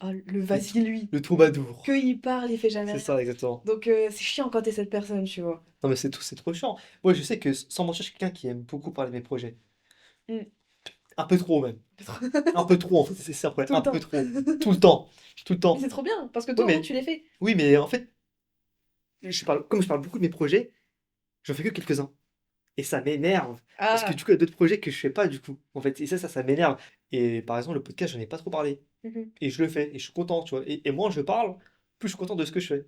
Le, vas-y lui. le troubadour. Que il parle, il fait jamais C'est rien. ça, exactement. Donc, c'est chiant quand t'es cette personne, tu vois. Non, mais c'est trop chiant. Moi, je sais que sans mentir, je suis quelqu'un qui aime beaucoup parler de mes projets. Mm. Un peu trop, même. Un peu trop, en fait, c'est ça le problème. Tout Un le peu temps. trop. Tout le temps. Tout le Mais c'est temps. trop bien, parce que Oui, toi, au moins, mais, tu les fais. oui, mais en fait, comme je parle beaucoup de mes projets, j'en fais que quelques-uns. Et ça m'énerve. Parce que Ah. du coup, il y a d'autres projets que je fais pas, du coup. En fait, et ça m'énerve. Et par exemple, le podcast, j'en ai pas trop parlé. Mhm. Et je le fais. Et je suis content, tu vois. Et moins je parle, plus je suis content de ce que je fais.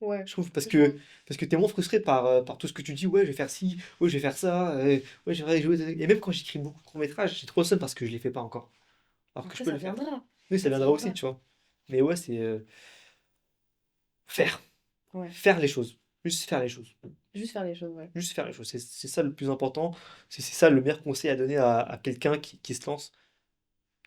Ouais, Je trouve, je vois. parce que t'es moins frustré par tout ce que tu dis. Ouais, je vais faire ci, ouais, je vais faire ça, ouais, j'aimerais jouer. Et même quand j'écris beaucoup de courts-métrages, j'ai trop le seum parce que je les fais pas encore. Alors que je Après, peux ça le faire. viendra. Oui, ça Ça viendra aussi, viendra. tu vois. Mais ouais, c'est faire. Ouais. Faire les choses. Juste faire les choses. Juste faire les choses, ouais. Juste faire les choses. C'est ça le plus important. C'est ça le meilleur conseil à donner à quelqu'un qui se lance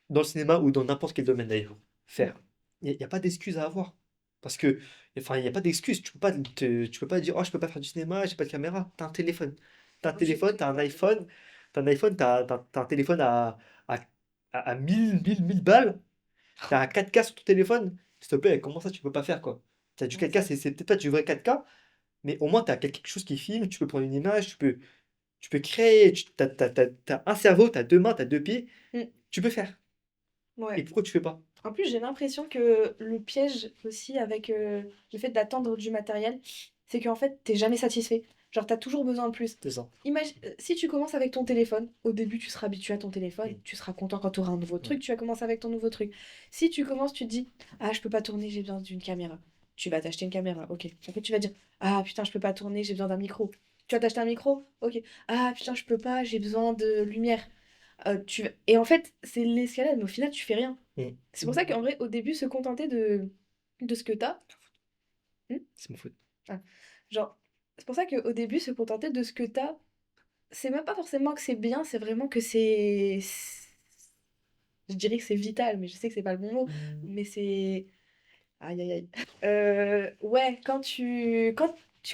dans le cinéma ou dans n'importe quel domaine d'ailleurs. Mm. Faire. Il n'y a pas d'excuse à avoir. Parce que, enfin, il n'y a pas d'excuse. Tu peux pas dire, oh, je peux pas faire du cinéma, j'ai pas de caméra. T'as un téléphone. T'as un Moi, j'ai téléphone, t'as un pas de iPhone. téléphone. T'as un iPhone, t'as un téléphone à, à 1000 balles. T'as un 4K sur ton téléphone. S'il te plaît, comment ça tu peux pas faire quoi? T'as du Ouais, 4K, ça. c'est peut-être pas du vrai 4K, mais au moins t'as quelque chose qui filme, tu peux prendre une image, tu peux créer, t'as un cerveau, t'as deux mains, t'as deux pieds, Mm. tu peux faire. Et Ouais. pourquoi tu fais pas? En plus, j'ai l'impression que le piège aussi avec le fait d'attendre du matériel, c'est qu'en fait, t'es jamais satisfait. Genre, t'as toujours besoin de plus. C'est ça. Imagine, si tu commences avec ton téléphone, au début, tu seras habitué à ton téléphone, Mm. tu seras content quand tu auras un nouveau Ouais. truc, tu vas commencer avec ton nouveau truc. Si tu commences, tu te dis, ah, je peux pas tourner, j'ai besoin d'une caméra. Tu vas t'acheter une caméra, ok. Après, tu vas dire, ah, putain, je peux pas tourner, j'ai besoin d'un micro. Tu vas t'acheter un micro, ok. Ah, putain, je peux pas, j'ai besoin de lumière. Et en fait, c'est l'escalade, mais au final, tu fais rien. Mm. C'est pour ça qu'en vrai, au début, se contenter de ce que t'as. Hmm. C'est mon faute. Ah. Genre, c'est pour ça qu'au début, se contenter de ce que t'as, c'est même pas forcément que c'est bien, c'est vraiment que je dirais que c'est vital, mais je sais que c'est pas le bon mot. Mais c'est. Aïe, aïe, aïe. Ouais, quand tu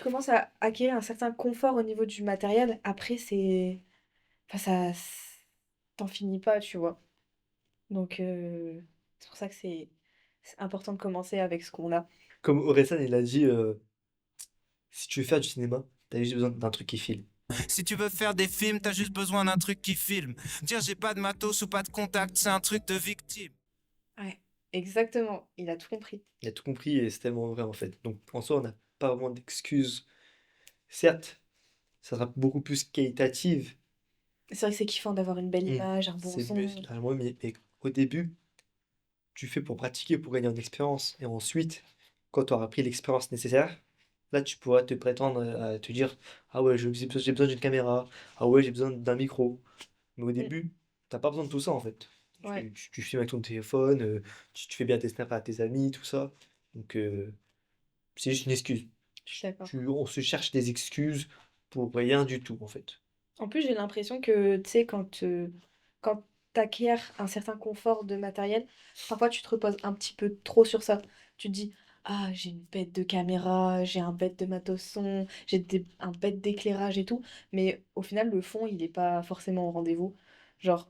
commences à acquérir un certain confort au niveau du matériel, après, c'est. Enfin, ça. t'en finis pas, tu vois. Donc, c'est pour ça que c'est important de commencer avec ce qu'on a. Comme Orelsan, il a dit, si tu veux faire du cinéma, t'as juste besoin d'un truc qui file. Si tu veux faire des films, t'as juste besoin d'un truc qui filme. Dire j'ai pas de matos ou pas de contact, c'est un truc de victime. Ouais, exactement. Il a tout compris. Il a tout compris et c'est tellement vrai en fait. Donc en soi, on n'a pas vraiment d'excuses. Certes, ça sera beaucoup plus qualitative. C'est vrai que c'est kiffant d'avoir une belle Mm. image, un bon C'est mieux, son. largement, mais au début, tu fais pour pratiquer, pour gagner en expérience. Et ensuite, quand tu auras pris l'expérience nécessaire, là, tu pourras te prétendre à te dire, ah ouais, j'ai besoin d'une caméra, ah ouais, j'ai besoin d'un micro. Mais au Mm, début, t'as pas besoin de tout ça en fait. ouais, Tu filmes avec ton téléphone, tu fais bien tes snaps à tes amis, tout ça. Donc, c'est juste une excuse. je suis d'accord. On se cherche des excuses pour rien du tout en fait. En plus, j'ai l'impression que, tu sais, quand t'acquiers un certain confort de matériel, parfois tu te reposes un petit peu trop sur ça. Tu te dis, ah, j'ai une bête de caméra, j'ai un bête de matos son, un bête d'éclairage et tout. Mais au final, le fond, il n'est pas forcément au rendez-vous. Genre,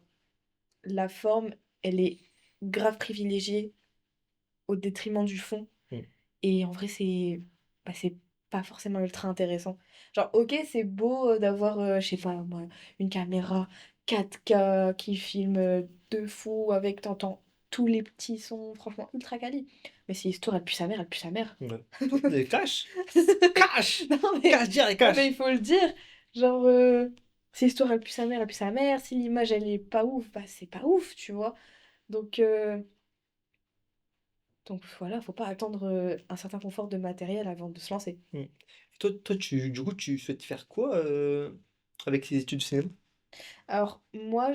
la forme, elle est grave privilégiée au détriment du fond. Mm. Et en vrai, c'est pas forcément ultra intéressant. Genre, ok, c'est beau d'avoir, je sais pas moi, une caméra 4K qui filme de fou avec, t'entends tous les petits sons, franchement, ultra quali. Mais si l'histoire, elle pue sa mère, elle pue sa mère. Ouais. Des cash! Cash! Non mais, Cash, dire les non, mais cash! il faut le dire. Genre, si l'histoire, elle pue sa mère, elle pue sa mère. Si l'image, elle est pas ouf, bah c'est pas ouf, tu vois. Donc, donc voilà, faut pas attendre un certain confort de matériel avant de se lancer. Mm. Et toi, du coup, tu souhaites faire quoi avec ces études de cinéma? Alors moi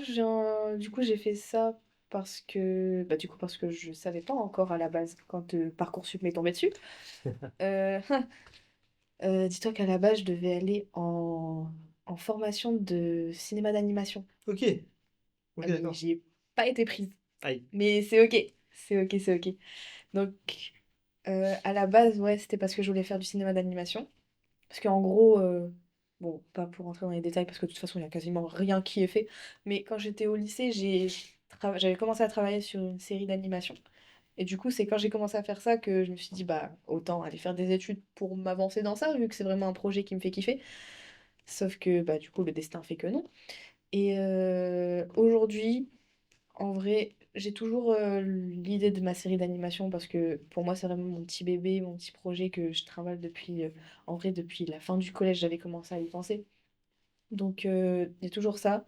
du coup j'ai fait ça parce que parce que je savais pas encore à la base quand Parcoursup m'est tombé dessus. Euh, dis-toi qu'à la base je devais aller en formation de cinéma d'animation. Ok, ok, Mais d'accord. j'y ai pas été prise. Aïe. Mais c'est ok, c'est ok, c'est ok. Donc à la base ouais c'était parce que je voulais faire du cinéma d'animation. Parce qu'en gros, bon, pas pour rentrer dans les détails, parce que de toute façon, il n'y a quasiment rien qui est fait, mais quand j'étais au lycée, j'avais commencé à travailler sur une série d'animation. Et du coup, c'est quand j'ai commencé à faire ça que je me suis dit, bah, autant aller faire des études pour m'avancer dans ça, vu que c'est vraiment un projet qui me fait kiffer. Sauf que, bah, du coup, le destin fait que non. Et aujourd'hui, en vrai, j'ai toujours l'idée de ma série d'animation parce que pour moi, c'est vraiment mon petit bébé, mon petit projet que je travaille depuis, en vrai, depuis la fin du collège, j'avais commencé à y penser. Donc, il y a toujours ça.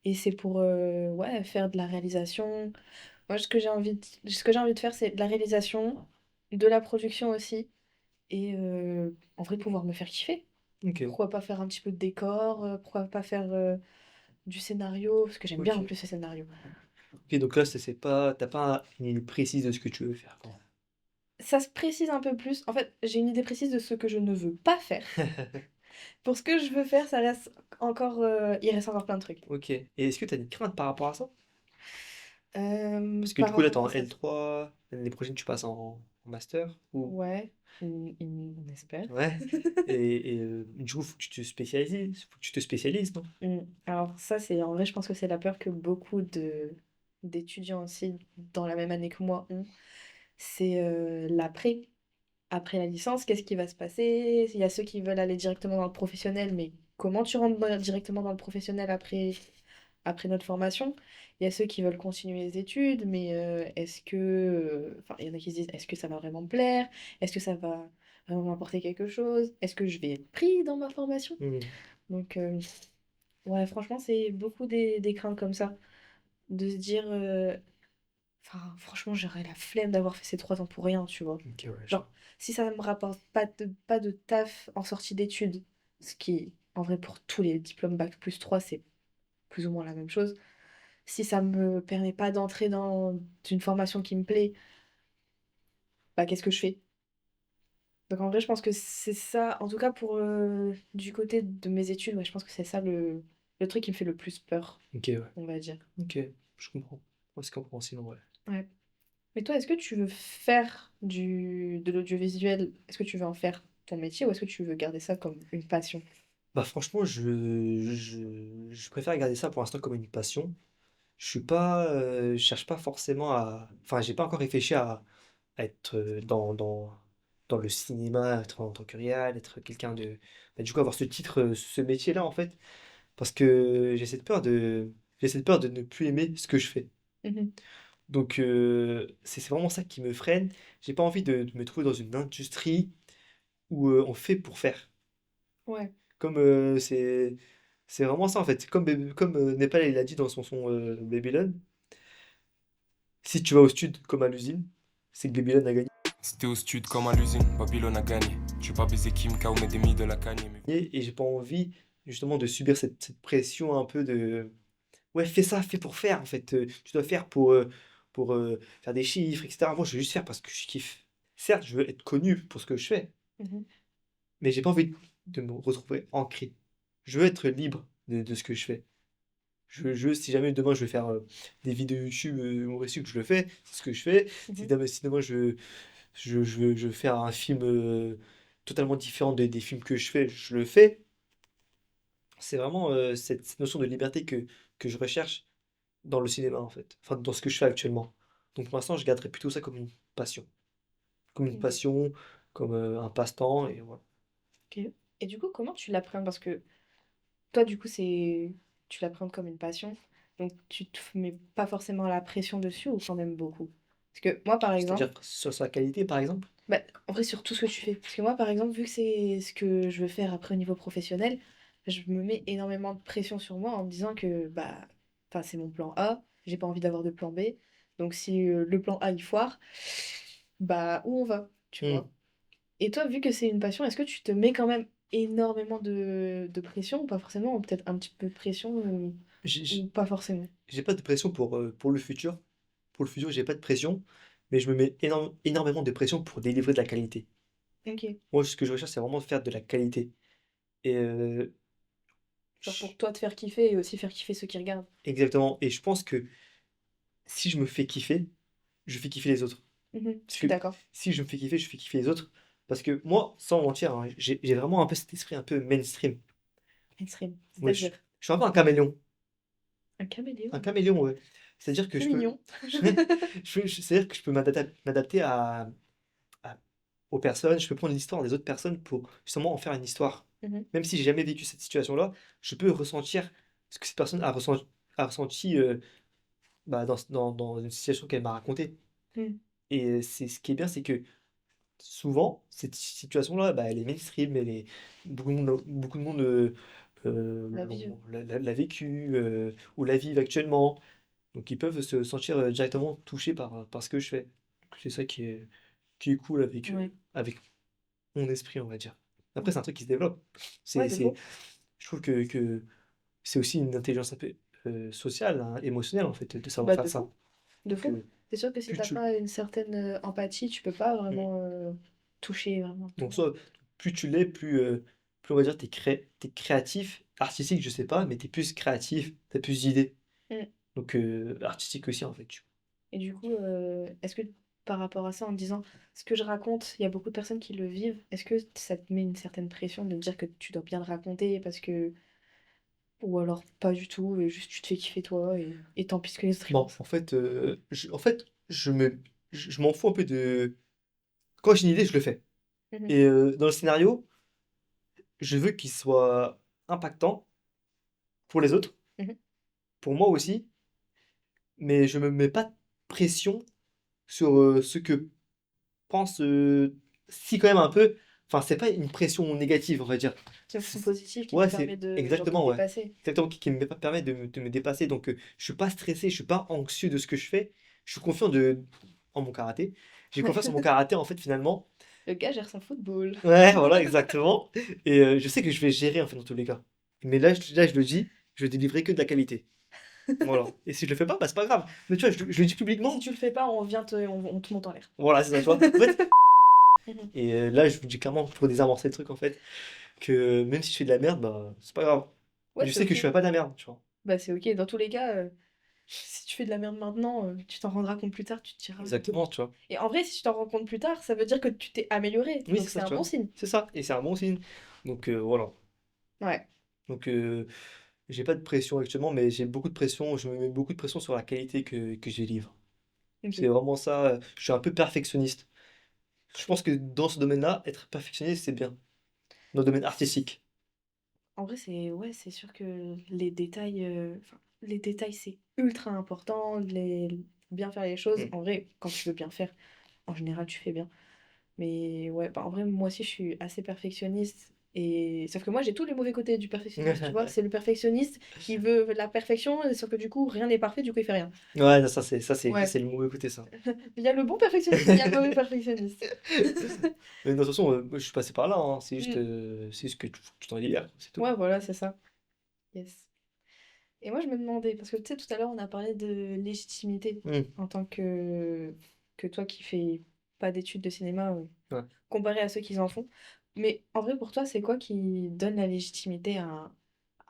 Et c'est pour ouais, faire de la réalisation. Moi, ce que j'ai envie de faire, c'est de la réalisation, de la production aussi. Et en vrai, pouvoir me faire kiffer. Ok, Pourquoi pas faire un petit peu de décor, pourquoi pas faire du scénario, parce que j'aime bien en ok. plus le scénario. Ok, donc là, c'est pas, t'as pas une idée précise de ce que tu veux faire, quoi. Ça se précise un peu plus. En fait, j'ai une idée précise de ce que je ne veux pas faire. Pour ce que je veux faire, ça reste encore, il reste encore plein de trucs. Ok. Et est-ce que t'as des craintes par rapport à ça? Parce que du Par coup, là, t'es rapport en à ça, L3, l'année prochaine, tu passes en master, ou... ouais, on espère. Ouais. Et du coup, faut que tu te spécialises. Faut que tu te spécialises, non? Alors ça, c'est en vrai, je pense que c'est la peur que beaucoup d'étudiants aussi dans la même année que moi ont. C'est l'après. Après la licence, qu'est-ce qui va se passer? Il y a ceux qui veulent aller directement dans le professionnel, mais comment tu rentres directement dans le professionnel après notre formation? Il y a ceux qui veulent continuer les études, mais est-ce que... Enfin, il y en a qui se disent, est-ce que ça va vraiment me plaire? Est-ce que ça va vraiment m'apporter quelque chose? Est-ce que je vais être pris dans ma formation? Hmm. Donc, ouais, franchement, c'est beaucoup des craintes comme ça. De se dire... Enfin, franchement, j'aurais la flemme d'avoir fait ces 3 ans pour rien, tu vois. Ok, ouais, Genre, si ça ne me rapporte pas de taf en sortie d'études, ce qui, en vrai, pour tous les diplômes Bac plus 3 c'est plus ou moins la même chose. Si ça me permet pas d'entrer dans une formation qui me plaît, bah qu'est-ce que je fais? Donc en vrai, je pense que c'est ça, en tout cas pour du côté de mes études, ouais, je pense que c'est ça le truc qui me fait le plus peur, Ok, ouais. on va dire. Ok, je comprends. Ouais, c'est compréhensible, en vrai. Ouais. Mais toi, est-ce que tu veux faire de l'audiovisuel? Est-ce que tu veux en faire ton métier ou est-ce que tu veux garder ça comme une passion? Bah franchement, je préfère garder ça pour l'instant comme une passion. je cherche pas forcément à, enfin, j'ai pas encore réfléchi à être dans le cinéma, être en tant que réal, être quelqu'un de, bah, du coup, avoir ce titre, ce métier-là, en fait, parce que j'ai cette peur de ne plus aimer ce que je fais. Mhm. Donc, c'est vraiment ça qui me freine. J'ai pas envie de me trouver dans une industrie où on fait pour faire. Ouais. Comme c'est vraiment ça en fait. Comme Népal il a dit dans son son Babylone, si tu vas au stud comme à l'usine, c'est que Babylone a gagné. C'était au stud comme à l'usine, Babylone a gagné. Tu veux pas baiser Kim K ou Medemi de la Kanye. Et j'ai pas envie justement de subir cette pression un peu de ouais, fais ça, fais pour faire en fait. Tu dois faire pour faire des chiffres, etc. Moi, je veux juste faire parce que je kiffe. Certes, je veux être connu pour ce que je fais, Mhm. mais j'ai pas envie de me retrouver ancré. Je veux être libre de ce que je fais. Si jamais demain je vais faire des vidéos YouTube humoristiques, je le fais, c'est ce que je fais. Mhm. Si demain je veux faire un film totalement différent des films que je fais, je le fais. C'est vraiment cette notion de liberté que je recherche dans le cinéma en fait, enfin dans ce que je fais actuellement. Donc pour l'instant, je garderai plutôt ça comme une passion. Comme une Ok. passion, comme un passe-temps, et voilà. Ok. Et du coup, comment tu l'appréhendes? Parce que toi, du coup, tu l'appréhendes comme une passion. Donc, tu te mets pas forcément la pression dessus ou quand même beaucoup? Parce que moi, par exemple, C'est-à-dire sur sa qualité, par exemple. bah, en vrai, sur tout ce que tu fais. Parce que moi, par exemple, vu que c'est ce que je veux faire après au niveau professionnel, je me mets énormément de pression sur moi en me disant que bah, enfin, c'est mon plan A, j'ai pas envie d'avoir de plan B. Donc, si le plan A il foire, bah, où on va, tu Hmm. vois? Et toi, vu que c'est une passion, est-ce que tu te mets quand même énormément de pression ou pas forcément, ou peut-être un petit peu de pression J'ai ou pas forcément? j'ai pas de pression pour le futur. Pour le futur, j'ai pas de pression, mais je me mets énormément de pression pour délivrer de la qualité. Ok. Moi, ce que je recherche, c'est vraiment de faire de la qualité. Et Genre pour je- toi te faire kiffer et aussi faire kiffer ceux qui regardent. exactement. Et je pense que si je me fais kiffer, je fais kiffer les autres. Mhm, je Parce suis que d'accord. si je me fais kiffer, je fais kiffer les autres. Parce que moi, sans mentir, hein, j'ai vraiment un peu cet esprit un peu mainstream. Mainstream. Ouais, C'est-à-dire je suis un peu un caméléon. un Un caméléon. caméléon, ouais. C'est-à-dire que C'est je peux, mignon. c'est-à-dire que je peux m'adapter aux personnes, je peux prendre l'histoire des autres personnes pour justement en faire une histoire. Mhm, Même si j'ai jamais vécu cette situation-là, je peux ressentir ce que cette personne a ressenti bah, dans une situation qu'elle m'a racontée. mhm. Et c'est ce qui est bien, c'est que souvent, cette situation-là, bah, elle est mainstream, beaucoup de monde La vie. l'a vécu ou la vivent actuellement. Donc ils peuvent se sentir directement touchés par ce que je fais. C'est ça qui est cool Ouais. avec mon esprit, on va dire. Après, c'est un truc qui se développe. Ouais, de faux. Je trouve que c'est aussi une intelligence un peu sociale, hein, émotionnelle, en fait, de savoir Bah, faire de ça. faux. De Donc, faux. C'est sûr que si plus t'as tu, pas une certaine empathie, tu peux pas mm. vraiment toucher vraiment tout. Donc, soit, plus tu l'es, plus on va dire, t'es créatif, artistique, je sais pas, mais t'es plus créatif, t'as plus d'idées. Mm. Donc, artistique aussi, en fait. Et du coup, est-ce que par rapport à ça, en te disant ce que je raconte, il y a beaucoup de personnes qui le vivent, est-ce que ça te met une certaine pression de te dire que tu dois bien le raconter parce que... Ou alors pas du tout, et juste tu te fais kiffer toi, et tant pis ce que les autres y Bon, pensent. en fait, je m'en fous un peu de. Quand j'ai une idée, je le fais. Mhm, Et dans le scénario, je veux qu'il soit impactant pour les autres, mhm. pour moi aussi, mais je me mets pas de pression sur ce que pense, si quand même un peu, enfin, c'est pas une pression négative, on va dire. C'est une pression positive qui te Ouais, permet c'est de, genre, de te exactement, ouais. dépasser. Exactement, qui me permet de me dépasser. Donc, je suis pas stressé, je suis pas anxieux de ce que je fais. Je suis confiant en mon karaté. J'ai confiance en mon karaté, en fait, finalement. Le gars gère son football. Ouais, voilà, exactement. Et je sais que je vais gérer, en fait, dans tous les cas. Mais là, je le dis, je vais délivrer que de la qualité. Voilà. Et si je le fais pas, bah, c'est pas grave. Mais tu vois, je le dis Si publiquement. tu le fais pas, on te monte en l'air. Voilà, c'est ça, tu vois. En fait, Mhm. et là, je vous dis clairement, pour désamorcer le truc, en fait, que même si je fais de la merde, bah, c'est pas grave. Ouais, Je c'est sais que ok. je fais pas de la merde, tu vois. Bah c'est ok. Dans tous les cas, si tu fais de la merde maintenant, tu t'en rendras compte plus tard, tu te diras. Exactement, tu vois. Et en vrai, si tu t'en rends compte plus tard, ça veut dire que tu t'es amélioré. Oui, c'est Donc c'est ça, un tu bon vois. signe. C'est ça, et c'est un bon signe. Donc voilà. Ouais. Donc J'ai pas de pression actuellement, mais j'ai beaucoup de pression. Je me mets beaucoup de pression sur la qualité que je délivre. C'est Ok. vraiment ça. Je suis un peu perfectionniste. Je pense que dans ce domaine-là, être perfectionniste, c'est bien. Dans le domaine artistique. En vrai, c'est ouais, c'est sûr que enfin, les détails, c'est ultra important. Bien faire les choses. Mm. En vrai, quand tu veux bien faire, en général, tu fais bien. Mais ouais, bah, en vrai, moi aussi, je suis assez perfectionniste. Et sauf que moi, j'ai tous les mauvais côtés du perfectionnisme, tu vois. C'est le perfectionniste qui veut la perfection, sauf que du coup, rien n'est parfait, du coup, il fait rien. Ouais, non, ça, Ouais. c'est le mauvais côté, ça. Il y a le bon perfectionniste et il y a le mauvais perfectionniste. Mais de toute façon, moi, je suis passé par là, hein. Mm. C'est juste que tu t'en libères, c'est tout. Ouais, voilà, c'est ça. Yes. Et moi, je me demandais, parce que tu sais, tout à l'heure, on a parlé de légitimité Mm. en tant que toi qui fais pas d'études de cinéma, Ouais. comparé à ceux qui en font. Mais en vrai, pour toi, c'est quoi qui donne la légitimité à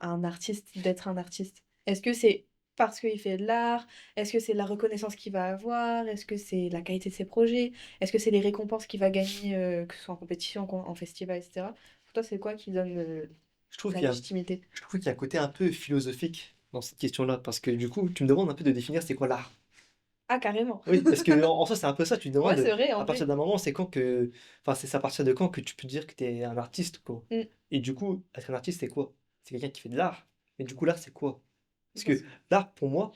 un artiste d'être un artiste? Est-ce que c'est parce qu'il fait de l'art? Est-ce que c'est la reconnaissance qu'il va avoir? Est-ce que c'est la qualité de ses projets? Est-ce que c'est les récompenses qu'il va gagner, que ce soit en compétition, en festival, etc. Pour toi, c'est quoi qui donne Je trouve la qu'il y a, légitimité? je trouve qu'il y a un côté un peu philosophique dans cette question-là, parce que du coup, tu me demandes un peu de définir c'est quoi l'art. Ah, carrément. Oui, parce que en soi, c'est un peu ça, tu te Ouais, demandes c'est vrai, en à partir vrai. d'un moment, c'est quand que. Enfin, c'est à partir de quand que tu peux dire que tu es un artiste, quoi. Mm. Et du coup, être un artiste, c'est quoi? C'est quelqu'un qui fait de l'art. Mais du coup, l'art, c'est quoi? Parce que Parce- l'art, pour moi,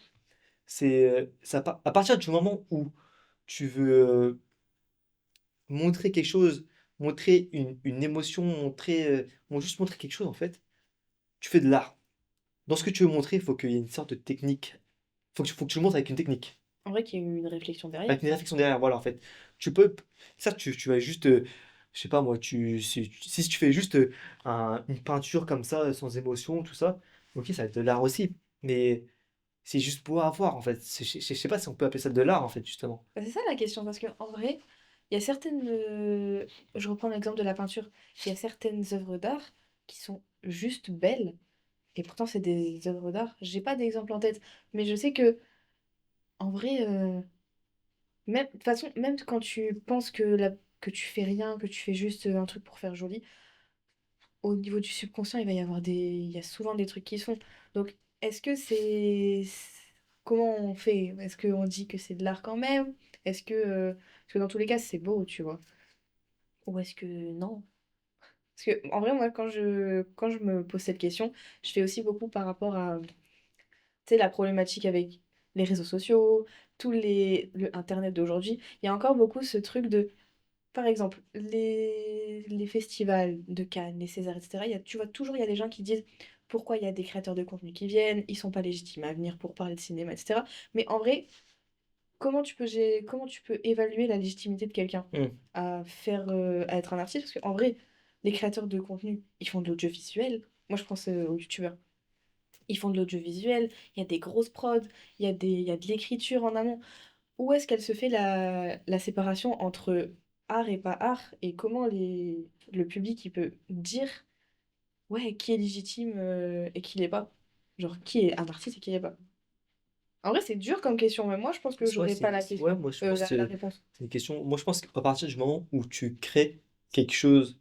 à partir du moment où tu veux montrer quelque chose, montrer une émotion, juste montrer quelque chose, en fait, tu fais de l'art. Dans ce que tu veux montrer, il faut qu'il y ait une sorte de technique. Faut que tu le montres avec une technique. En vrai, qu'il y a eu une réflexion derrière. Avec une réflexion derrière, voilà, en fait. Tu peux, ça, tu vas juste, je sais pas moi, si tu fais juste une peinture comme ça, sans émotion, tout ça, ok, ça va être de l'art aussi. Mais c'est juste pour avoir, en fait. Je sais pas si on peut appeler ça de l'art, en fait, justement. Bah, c'est ça la question, parce que en vrai, il y a certaines. Je reprends l'exemple de la peinture. Il y a certaines œuvres d'art qui sont juste belles, et pourtant c'est des œuvres d'art. J'ai pas d'exemple en tête, mais je sais que, en vrai, même, de toute façon, même quand tu penses que tu fais rien, que tu fais juste un truc pour faire joli, au niveau du subconscient, il va y avoir il y a souvent des trucs qui se font. Donc, est-ce que comment on fait? Est-ce qu'on dit que c'est de l'art quand même? Parce que dans tous les cas, c'est beau, tu vois. Ou est-ce que non? Parce que, en vrai, moi, quand je me pose cette question, je fais aussi beaucoup par rapport à, tu sais, la problématique avec les réseaux sociaux, le Internet d'aujourd'hui. Il y a encore beaucoup ce truc de par exemple, les festivals de Cannes, les Césars, etc., tu vois, toujours, il y a des gens qui disent pourquoi il y a des créateurs de contenu qui viennent, ils sont pas légitimes à venir pour parler de cinéma, etc. Mais en vrai, comment tu peux évaluer la légitimité de quelqu'un Hmm. à être un artiste? Parce qu'en vrai, les créateurs de contenu, ils font de l'audiovisuel. Moi, je pense aux youtubeurs. Ils font de l'audiovisuel, il y a des grosses prods, il y a de l'écriture en amont. Où est-ce qu'elle se fait la séparation entre art et pas art et comment le public il peut dire ouais qui est légitime et qui l'est pas? Genre qui est un artiste et qui l'est pas? En vrai c'est dur comme question, mais moi je pense que Ouais, j'aurais pas la ouais, question, moi, je pense la que réponse. c'est une question. Moi, je pense qu'à partir du moment où tu crées quelque chose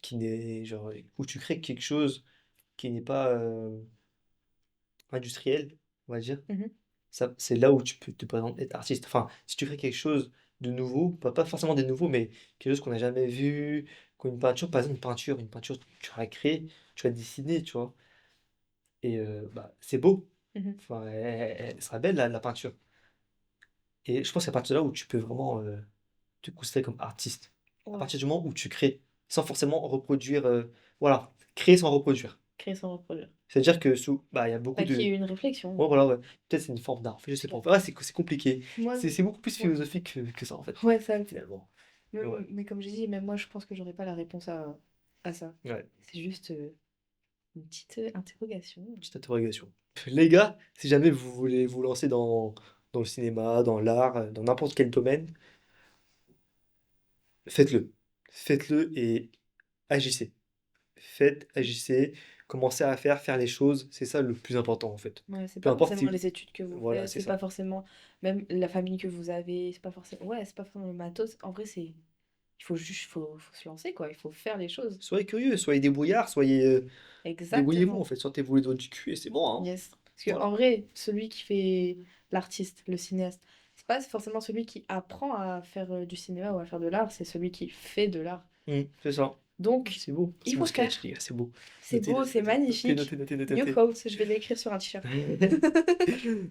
qui n'est, genre, où tu crées quelque chose qui n'est pas industriel, on va dire. Mhm. Ça, c'est là où tu peux te présenter être artiste. Enfin, si tu crées quelque chose de nouveau, pas forcément des nouveaux, mais quelque chose qu'on n'a jamais vu, comme une peinture, par exemple, une peinture, tu vas créer, tu vas dessiner, tu vois. Et bah, c'est beau. Mhm. Enfin, elle sera belle, la peinture. Et je pense qu'à partir de là où tu peux vraiment te considérer comme artiste. À Ouais, partir du moment où tu crées, sans forcément reproduire, voilà, créer sans reproduire. créer sans reproduire. C'est-à-dire que bah, il y a beaucoup Bah, qu'il y ait de. eu une réflexion. Ouais, voilà, ouais. Peut-être c'est une forme d'art. En fait, je sais pas. Clair. Ouais, c'est compliqué. Moi, C'est beaucoup plus ouais, philosophique que ça, en fait, ouais, ça. finalement. Mais ouais, Mais comme j'ai dit, même moi je pense que j'aurais pas la réponse à ça. ouais. C'est juste une petite interrogation. Petite interrogation. Les gars, si jamais vous voulez vous lancer dans le cinéma, dans l'art, dans n'importe quel domaine, faites-le. Faites-le et agissez. Faites, agissez, commencez à faire les choses. C'est ça le plus important, en fait. Ouais, c'est Peu pas importe forcément si. les études que vous Voilà, faites, c'est c'est pas ça. forcément même la famille que vous avez, c'est pas forcément le matos. En vrai, il faut se lancer, quoi. Il faut faire les choses. Soyez curieux, soyez débrouillards, débrouillez-vous Exactement. en fait, sortez-vous les doigts du cul et c'est bon, hein. Yes. Parce Voilà. qu'en vrai, celui qui fait l'artiste, le cinéaste, c'est pas forcément celui qui apprend à faire du cinéma ou à faire de l'art, c'est celui qui fait de l'art. C'est ça. Donc, C'est beau. il C'est faut beau le sketch, faire. les gars, c'est beau. C'est Notez, beau, notez, c'est notez, magnifique. notez, New notez. quote, je vais l'écrire sur un t-shirt.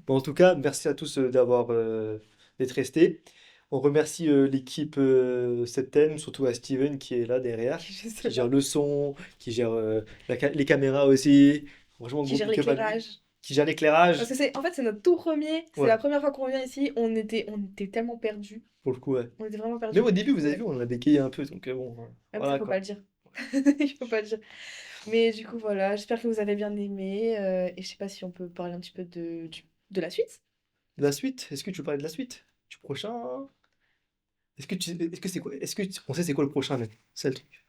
Bon, en tout cas, merci à tous d'être restés. On remercie l'équipe Septem, surtout à Steven qui est là derrière, Je sais qui gère pas. le son, qui gère les caméras aussi. Franchement, Qui gros gère big up à lui. l'éclairage. Qui gère Parce l'éclairage. que en fait, c'est notre tout premier. C'est Ouais, la première fois qu'on vient ici. On était tellement perdus. pour le coup, ouais. On était vraiment perdus. Même au début, vous avez Ouais. vu, on a bégayé un peu, donc bon, Même ça, voilà faut quoi. pas le dire. Il faut pas le dire. Mais du coup, voilà. J'espère que vous avez bien aimé. Et je sais pas si on peut parler un petit peu de la suite. De la suite, est-ce que tu veux parler de la suite? Du prochain? Est-ce que c'est quoi? On sait c'est quoi le prochain, mec? C'est le truc.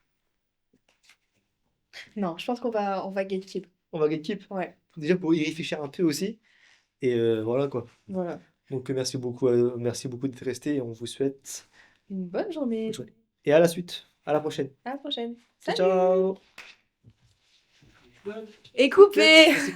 Non, je pense on va gatekeep. On va Gatekeep. Ouais, Déjà pour y réfléchir un peu aussi. Et voilà quoi. voilà. Donc merci beaucoup d'être resté et on vous souhaite Une bonne bonne journée. journée. Et à la suite. À la prochaine. À la prochaine. Ciao, Salut! ciao! Et coupé! C'est